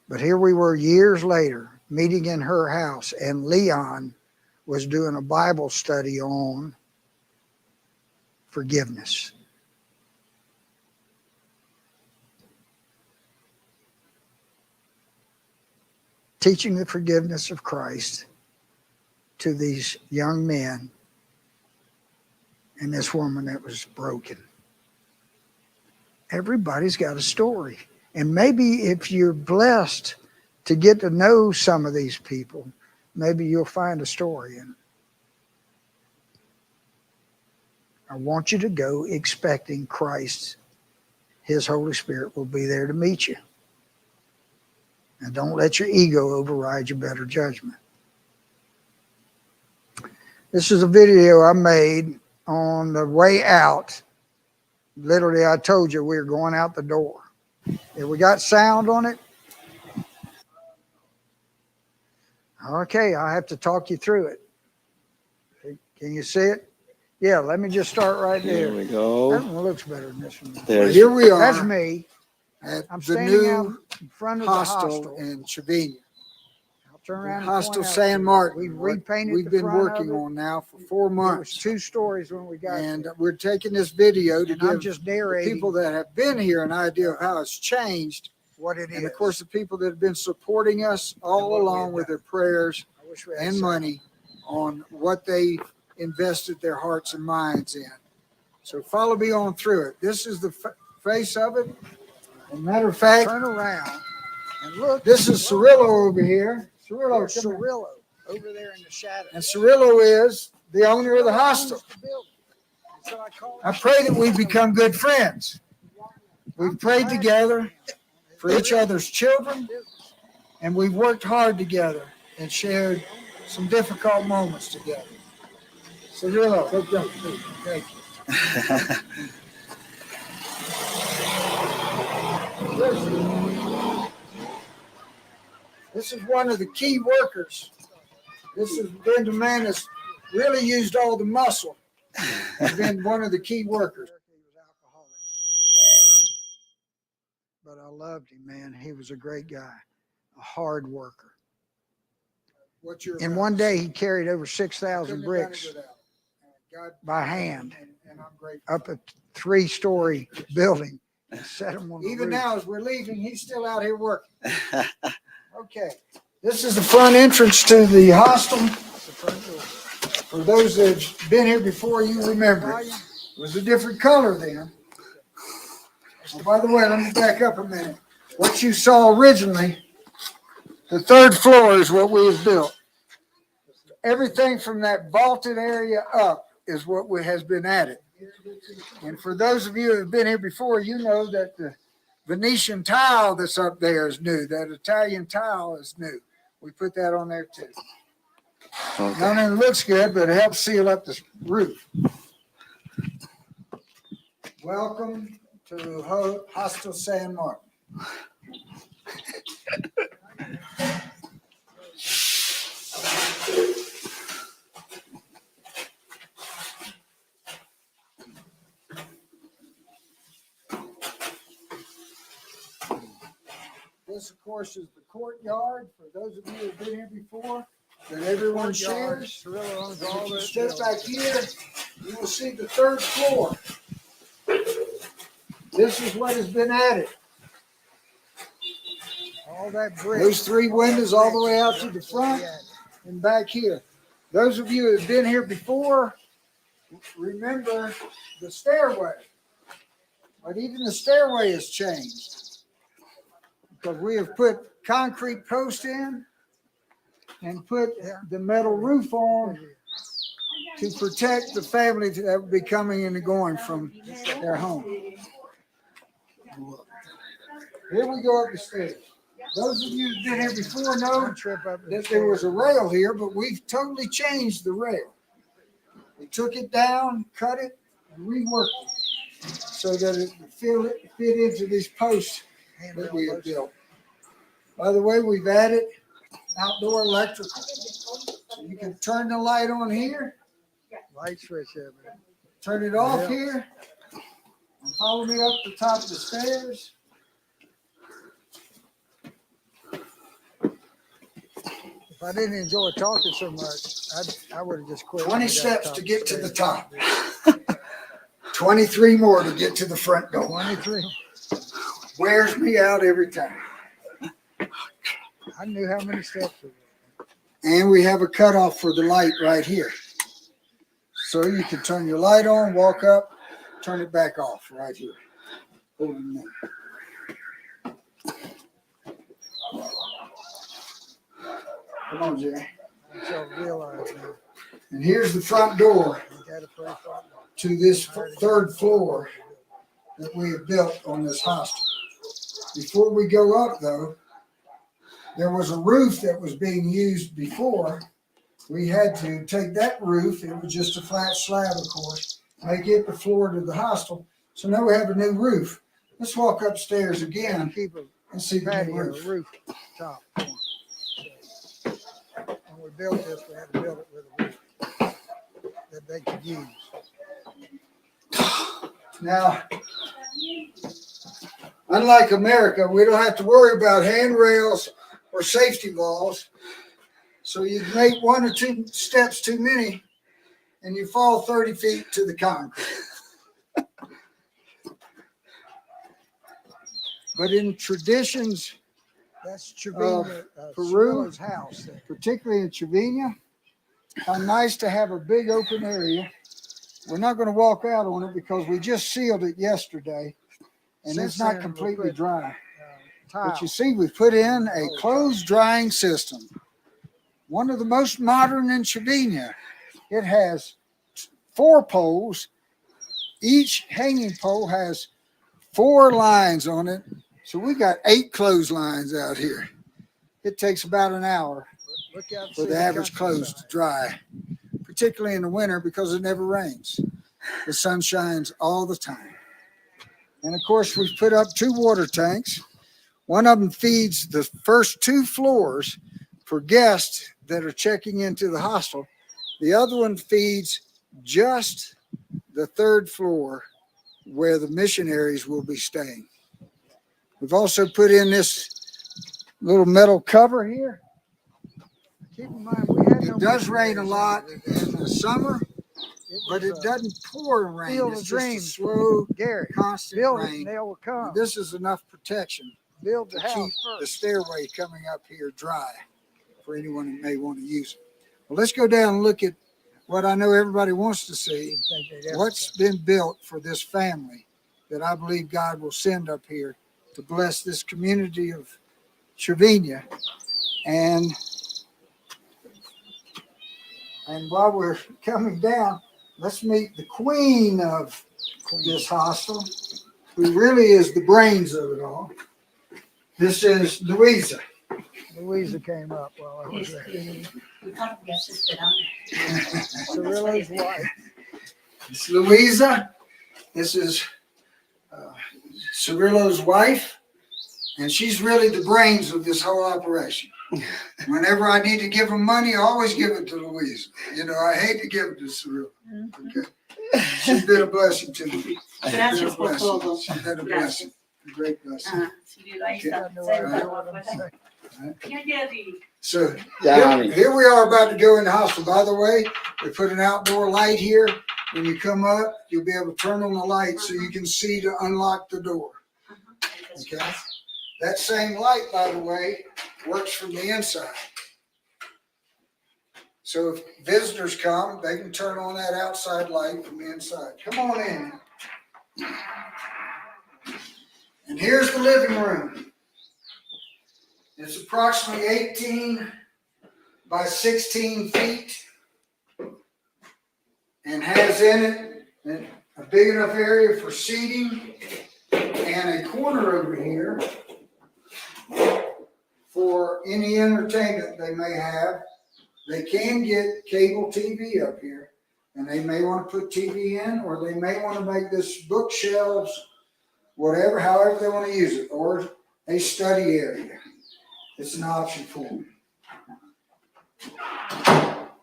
But here we were years later, meeting in her house, and Leon was doing a Bible study on forgiveness. Teaching the forgiveness of Christ to these young men and this woman that was broken. Everybody's got a story. And maybe if you're blessed to get to know some of these people, maybe you'll find a story in it. I want you to go expecting Christ, His Holy Spirit will be there to meet you. And don't let your ego override your better judgment. This is a video I made on the way out. Literally, I told you we were going out the door. Have we got sound on it? Okay, I have to talk you through it. Can you see it? Yeah, let me just start right there. There we go. That one looks better than this one. There's, Here we are That's me. at I'm the standing out new in front of the hostel hostel. in Trevina. I'll turn around and Hostel point out San to you. Martin. We what repainted We've the been front working of it. on now for 4 There was months. 2 stories when we got And there. we're taking this video to And I'm give just the narrating people that have been here an idea of how it's changed. what it is. And of course, the people that have been supporting us And what all we along have with done. their prayers I wish we had and sound. money on what they invested their hearts and minds in. So follow me on through it. This is the face of it. As a matter of fact, Turn around and look. this is Cirillo over here. Cirillo, There's come here. Cirillo over there in the shadow. And Cirillo is the owner of the hostel. So I called I pray that we become good friends. We've prayed together for each other's children, and we've worked hard together and shared some difficult moments together. Cirillo, go jump. Thank you. This is one of the key workers. This has been the man that's really used all the muscle. He's been one of the key workers. He was alcoholic. But I loved him, man. He was a great guy, a hard worker. What's your In one day, he carried over 6,000 Couldn't have done it bricks without. God by hand and I'm grateful. up a 3-story building and set them on the Even roof. now, as we're leaving, he's still out here working. Okay, this is the front entrance to the hostel. That's the front door. For those that have been here before, you remember it. It was a different color then. Oh, by the way, let me back up a minute. What you saw originally, the 3rd floor is what we have built. Everything from that vaulted area up is what has been added. And for those of you who have been here before, you know that the Venetian tile that's up there is new. That Italian tile is new. We put that on there too. okay. Not only looks good, but it helps seal up the roof. Welcome to Hostel San Martin. This, of course, is the courtyard. For those of you who have been here before, that everyone shares. Cirillo owns all If you this step building. back here, you will see the 3rd floor. This is what has been added. All that brick. Those 3 windows all the way out to the front and back here. Those of you who have been here before, remember the stairway. But even the stairway has changed. Because we have put concrete posts in and put the metal roof on to protect the family that will be coming and going from their home. Here we go up the stairs. Those of you who've been here before know Trip up the that there was a rail here, but we've totally changed the rail. We took it down, cut it, and reworked it so that it would fit into these posts that we have built. By the way, we've added outdoor electrical. So you can turn the light on here, light switch over. turn it off Yeah. here, and follow me up the top of the stairs. If I didn't enjoy talking so much, I would have just quit. 20 steps to get to the top. 23 more to get to the front door. 23. Wears me out every time. I knew how many steps it was. And we have a cutoff for the light right here. So you can turn your light on, walk up, turn it back off right here. Hold it a minute. Come on, Jerry. So realize now, And here's the front door you got a pretty front door. to this third floor that we have built on this hostel. Before we go up, though, there was a roof that was being used before. We had to take that roof, it was just a flat slab, of course, make it the floor to the hostel. So now we have a new roof. Let's walk upstairs again Keep a and see the new patio roof. roof top. When we built this, we had to build it with a roof that they could use. Now, unlike America, we don't have to worry about handrails or safety walls. So you make 1 or 2 steps too many and you fall 30 feet to the concrete. But in traditions, That's Trevina, Peru. Cirillo's house there. particularly in Trevina, how nice to have a big open area. We're not going to walk out on it because we just sealed it yesterday and Since it's not then, we completely put, dry. But Tile. you see, we put in a closed drying system. One of the most modern in Trevina. It has 4 poles. Each hanging pole has 4 lines on it. So we got 8 clotheslines out here. It takes about an hour Look out, for see the average clothes to countryside. dry, particularly in the winter because it never rains. The sun shines all the time. And of course, we've put up 2 water tanks. One of them feeds the first 2 floors for guests that are checking into the hostel. The other one feeds just the 3rd floor where the missionaries will be staying. We've also put in this little metal cover here. Keep in mind, we had no It does rain a missionaries lot in it. in the summer, but it was, doesn't pour rain. Field It's of just a Dreams. slow, Gary, constant build it rain. and they will come. This is enough protection Build the to house keep the first. stairway coming up here dry for anyone who may want to use it. Well, let's go down and look at what I know everybody wants to see. Didn't think they'd ever What's come. been built for this family that I believe God will send up here to bless this community of Trevina. And while we're coming down, let's meet the queen of this hostel, who really is the brains of it all. This is Louisa. Louisa came up while I was there. It's Cirillo's wife. Louisa. This is Cirillo's wife, and she's really the brains of this whole operation. Whenever I need to give them money, I always give it to Louisa. You know, I hate to give it to Cirillo. Okay. She's been a blessing to me. Gracias por todo. She's been a blessing, a great blessing. Ah, sí, ahí I está. know what I'm saying. Yeah, Jerry. So Yeah, honey. here we are about to go in the hostel. By the way, we put an outdoor light here. When you come up, you'll be able to turn on the light so you can see to unlock the door. Okay. That same light, by the way, works from the inside. So if visitors come, they can turn on that outside light from the inside. Come on in. And here's the living room. It's approximately 18 by 16 feet and has in it a big enough area for seating and a corner over here for any entertainment they may have. They can get cable TV up here, and they may want to put TV in, or they may want to make this bookshelves, whatever, however they want to use it, or a study area. It's an option for them.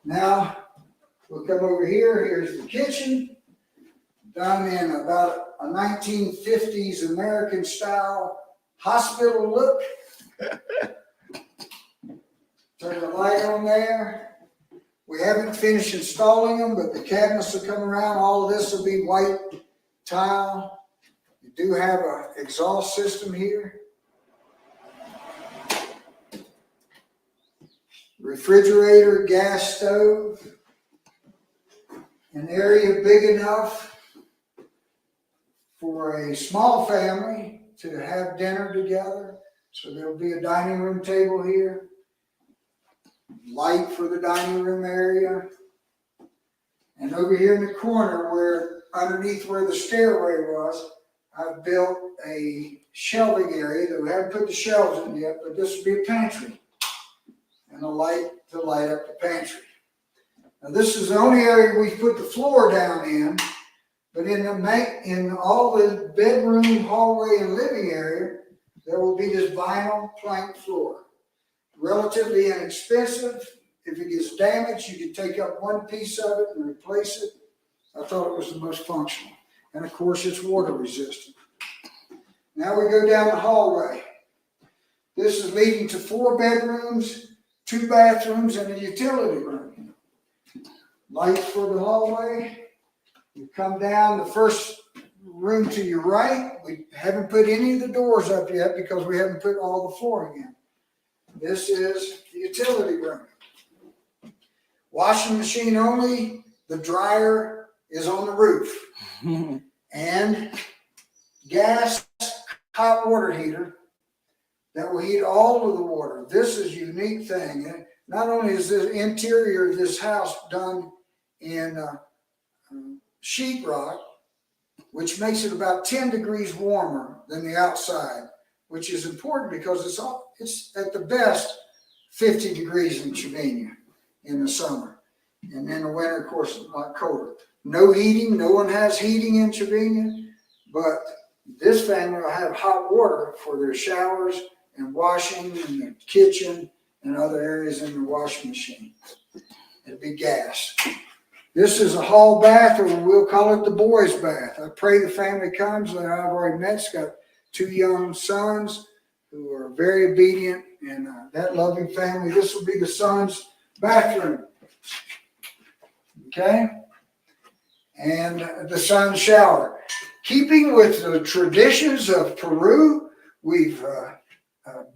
Now, we'll come over here. Here's the kitchen, done in about a 1950s American style hospital look. Turn the light on there. We haven't finished installing them, but the cabinets will come around. All of this will be white tile. You do have an exhaust system here. Refrigerator, gas stove. An area big enough for a small family to have dinner together. So there'll be a dining room table here. Light for the dining room area. And over here in the corner where, underneath where the stairway was, I've built a shelving area that we haven't put the shelves in yet, but this will be a pantry. And a light to light up the pantry. Now this is the only area we've put the floor down in, but in all the bedroom, hallway, and living area, there will be this vinyl plank floor. Relatively inexpensive. If it gets damaged, you can take up one piece of it and replace it. I thought it was the most functional. And of course, it's water resistant. Now we go down the hallway. This is leading to 4 bedrooms, 2 bathrooms, and a utility room. Lights for the hallway. You come down the first room to your right. We haven't put any of the doors up yet because we haven't put all the flooring in. This is the utility room. Washing machine only. The dryer is on the roof. And gas hot water heater that will heat all of the water. This is a unique thing. And not only is the interior of this house done in sheetrock, which makes it about 10 degrees warmer than the outside, which is important because it's at the best 50 degrees in Trevina in the summer. And in the winter, of course, it's a lot colder. No heating. No one has heating in Trevina, but this family will have hot water for their showers and washing in the kitchen and other areas in the washing machine. It'll be gas. This is a hall bath, or we'll call it the boys' bath. I pray the family comes that I've already met. It's got 2 young sons who are very obedient, and that loving family. This will be the son's bathroom. Okay? And the son's shower. Keeping with the traditions of Peru, we've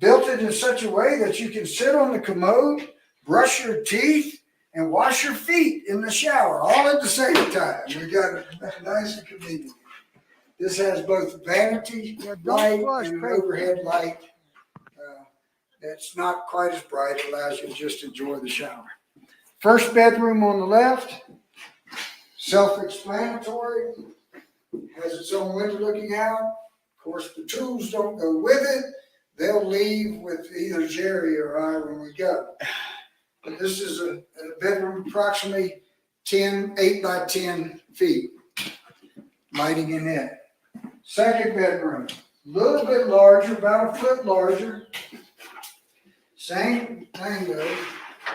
built it in such a way that you can sit on the commode, brush your teeth, and wash your feet in the shower, all at the same time. We got it nice and convenient. This has both vanity light and an overhead light that's not quite as bright. It allows you to just enjoy the shower. First bedroom on the left, self-explanatory, has its own window looking out. Of course, the tools don't go with it. They'll leave with either Jerry or I when we go. But this is a bedroom approximately 8 by 10 feet, lighting in it. Second bedroom, a little bit larger, about a foot larger. Same thing though,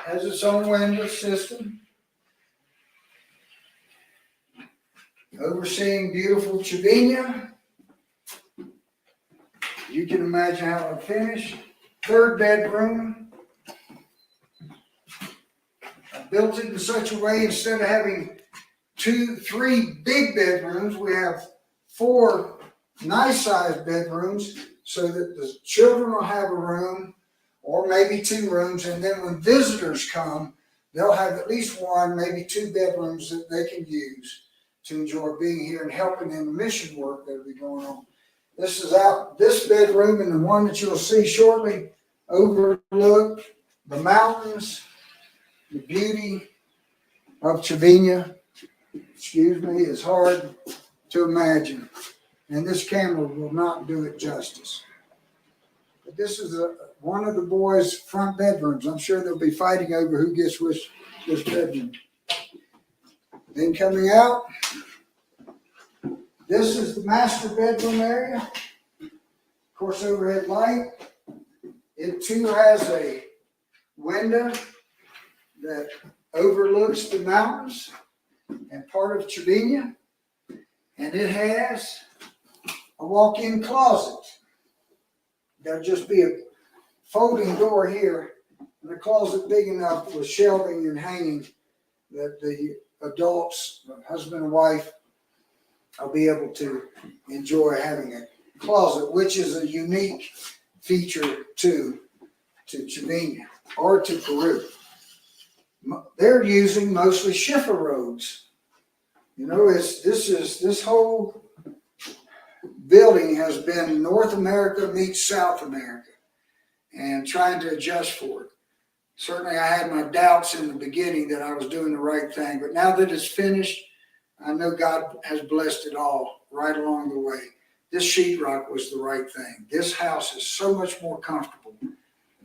has its own window system. Overseeing beautiful Trevina. You can imagine how it'll finish. Third bedroom. I built it in such a way, instead of having 3 big bedrooms, we have 4 nice sized bedrooms so that the children will have a room or maybe 2 rooms. And then when visitors come, they'll have at least 1, maybe 2 bedrooms that they can use to enjoy being here and helping in the mission work that'll be going on. This bedroom and the one that you'll see shortly overlook the mountains, the beauty of Trevina, is hard to imagine. And this camera will not do it justice. But this is one of the boys' front bedrooms. I'm sure they'll be fighting over who gets which this bedroom. Then coming out, this is the master bedroom area. Of course, overhead light. It too has a window that overlooks the mountains and part of Trevina. And it has a walk-in closet. There'll just be a folding door here, and a closet big enough with shelving and hanging that the adults, husband and wife, will be able to enjoy having a closet, which is a unique feature to Chivina or to Peru. They're using mostly Schiffer roads. You know, this whole building has been North America meets South America and trying to adjust for it. Certainly I had my doubts in the beginning that I was doing the right thing, but now that it's finished, I know God has blessed it all right along the way. This sheetrock was the right thing. This house is so much more comfortable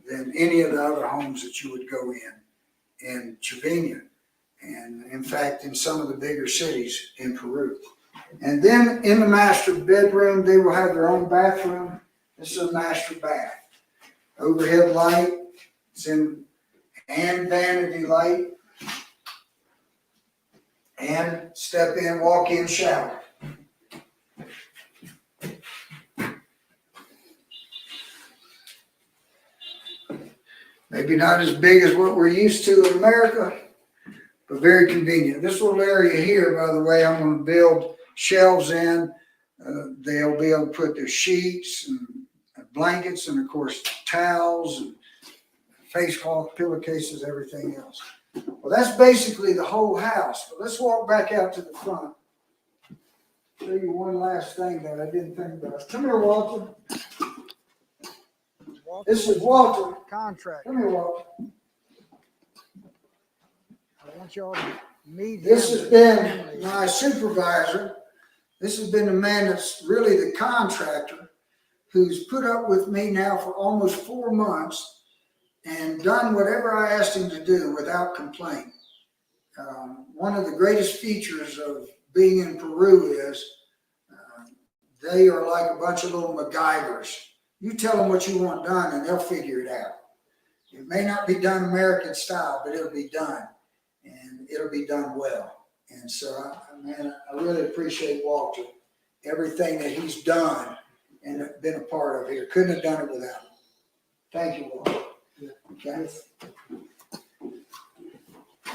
than any of the other homes that you would go in Chivina, and in fact in some of the bigger cities in Peru. And then in the master bedroom, they will have their own bathroom. This is a master bath. Overhead light, it's in and vanity light, and step in, walk in, shower. Maybe not as big as what we're used to in America, but very convenient. This little area here, by the way, I'm going to build shelves in. They'll be able to put their sheets and blankets and, of course, towels and face cloth, pillowcases, everything else. Well, that's basically the whole house. But let's walk back out to the front. Show you one last thing that I didn't think about. Come here, Walter. This is Walter. Contract. Come here, Walter. I want y'all to meet This him has and been family. my supervisor. This has been the man that's really the contractor who's put up with me now for almost 4 months and done whatever I asked him to do without complaint. One of the greatest features of being in Peru is they are like a bunch of little MacGyvers. You tell them what you want done and they'll figure it out. It may not be done American style, but it'll be done, and it'll be done well. And so, I really appreciate Walter, everything that he's done and been a part of here. Couldn't have done it without him. Thank you, Walter. Okay.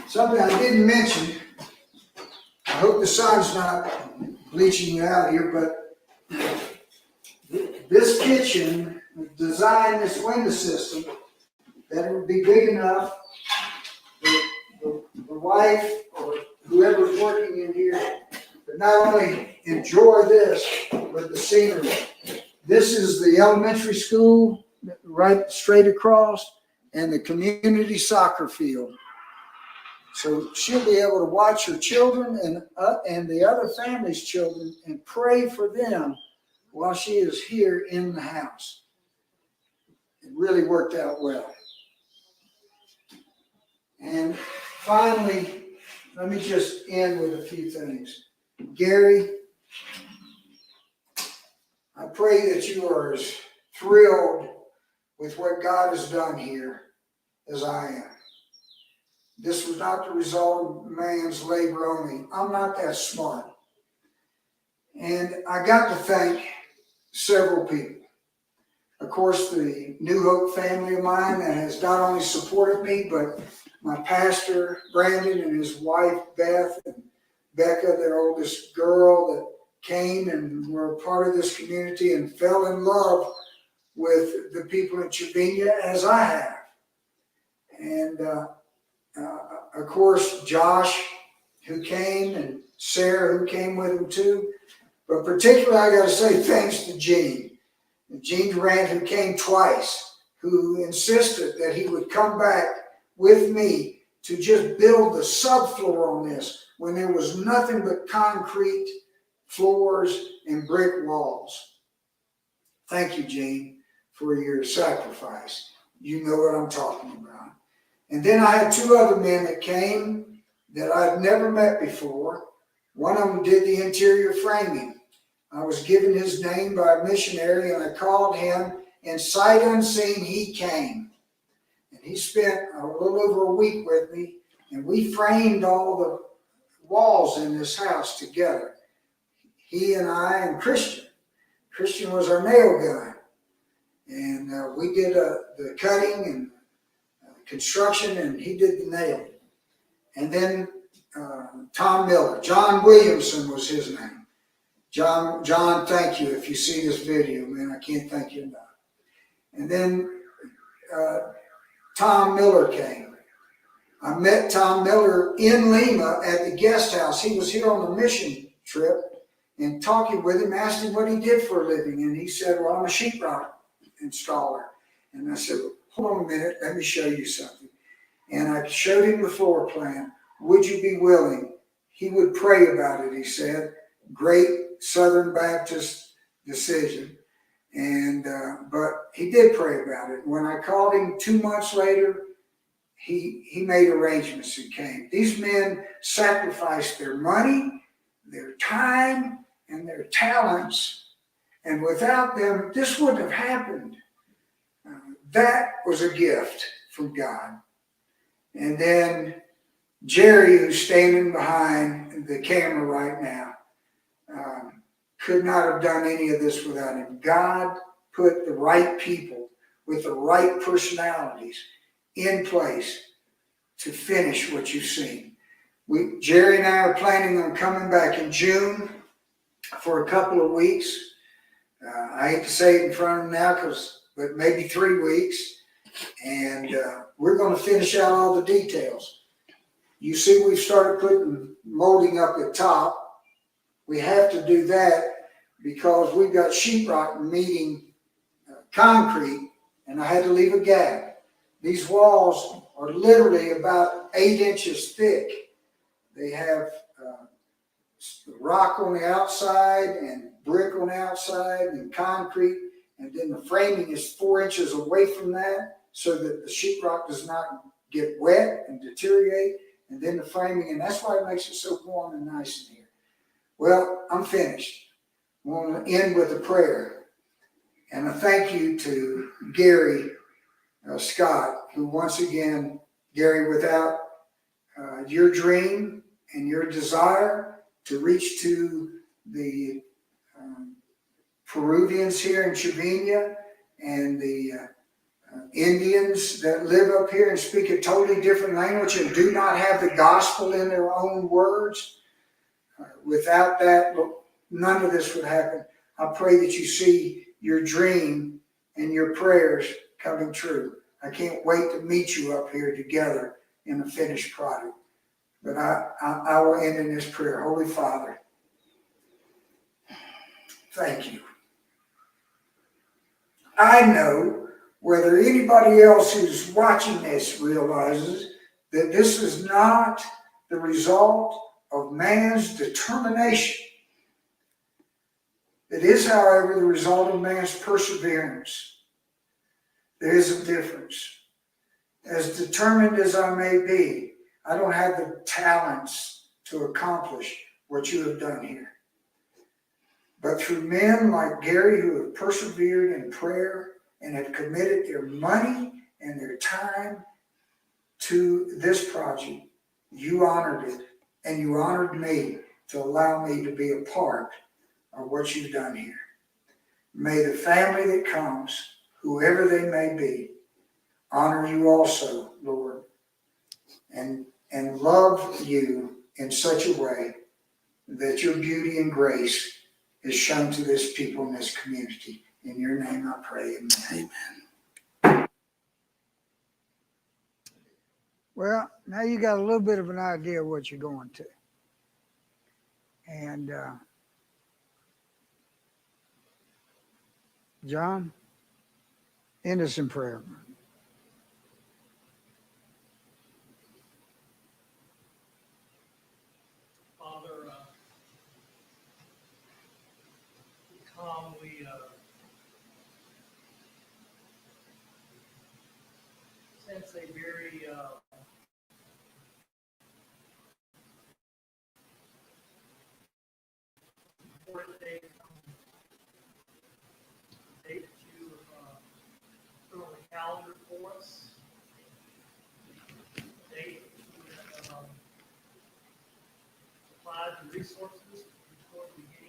Something I didn't mention, I hope the sun's not bleaching you out here, but this kitchen designed this window system that it would be big enough that the wife or whoever's working in here could not only enjoy this, but the scenery. This is the elementary school right straight across and the community soccer field. So she'll be able to watch her children and the other family's children and pray for them while she is here in the house. It really worked out well. And finally, let me just end with a few things. Gary, I pray that you are as thrilled with what God has done here as I am. This was not the result of man's labor only. I'm not that smart. And I got to thank several people. Of course, the New Hope family of mine that has not only supported me, but my pastor, Brandon, and his wife, Beth, and Becca, their oldest girl, that came and were a part of this community and fell in love with the people in Chivina as I have. And of course, Josh, who came, and Sarah, who came with him too. But particularly, I got to say thanks to Gene Durant, who came twice, who insisted that he would come back with me to just build the subfloor on this when there was nothing but concrete floors and brick walls. Thank you, Gene, for your sacrifice. You know what I'm talking about. And then I had 2 other men that came that I'd never met before. One of them did the interior framing. I was given his name by a missionary, and I called him, and sight unseen, he came. And he spent a little over a week with me, and we framed all the walls in this house together. He and I and Christian. Christian was our nail gun. And we did the cutting and construction, and he did the nailing. And then Tom Miller, John Williamson was his name. John, thank you. If you see this video, man, I can't thank you enough. And then Tom Miller came. I met Tom Miller in Lima at the guest house. He was here on a mission trip, and talking with him, asked him what he did for a living. And he said, well, I'm a sheetrock installer. And I said, hold on a minute, let me show you something. And I showed him the floor plan. Would you be willing? He would pray about it, he said. Great Southern Baptist decision. And but he did pray about it. When I called him 2 months later, he made arrangements and came. These men sacrificed their money, their time, and their talents. And without them, this wouldn't have happened. That was a gift from God. And then Jerry, who's standing behind the camera right now, could not have done any of this without him. God put the right people with the right personalities in place to finish what you've seen. Jerry and I are planning on coming back in June for a couple of weeks. I hate to say it in front of them now, but maybe 3 weeks. And we're going to finish out all the details. You see, we've started putting molding up at top. We have to do that because we've got sheetrock meeting concrete, and I had to leave a gap. These walls are literally about 8 inches thick. They have rock on the outside and brick on the outside and concrete, and then the framing is 4 inches away from that so that the sheetrock does not get wet and deteriorate, and then the framing, and that's why it makes it so warm and nice in here. Well, I'm finished. I want to end with a prayer, and a thank you to Gary Scott, who once again, Gary, without your dream and your desire to reach to the Peruvians here in Chivina and the Indians that live up here and speak a totally different language and do not have the gospel in their own words. Without that, none of this would happen. I pray that you see your dream and your prayers coming true. I can't wait to meet you up here together in a finished product. But I will end in this prayer. Holy Father, thank you. I know whether anybody else who's watching this realizes that this is not the result of man's determination. It is, however, the result of man's perseverance. There is a difference. As determined as I may be, I don't have the talents to accomplish what you have done here. But through men like Gary who have persevered in prayer and have committed their money and their time to this project, you honored it, and you honored me to allow me to be a part of what you've done here. May the family that comes, whoever they may be, honor you also, Lord, and love you in such a way that your beauty and grace is shown to this people in this community. In your name I pray, amen. Amen. Well, now you got a little bit of an idea of what you're going to. And John, end us in prayer. Father, we sense a very important day coming. A day that you put on the calendar for us. A day that you supplied the resources before we gave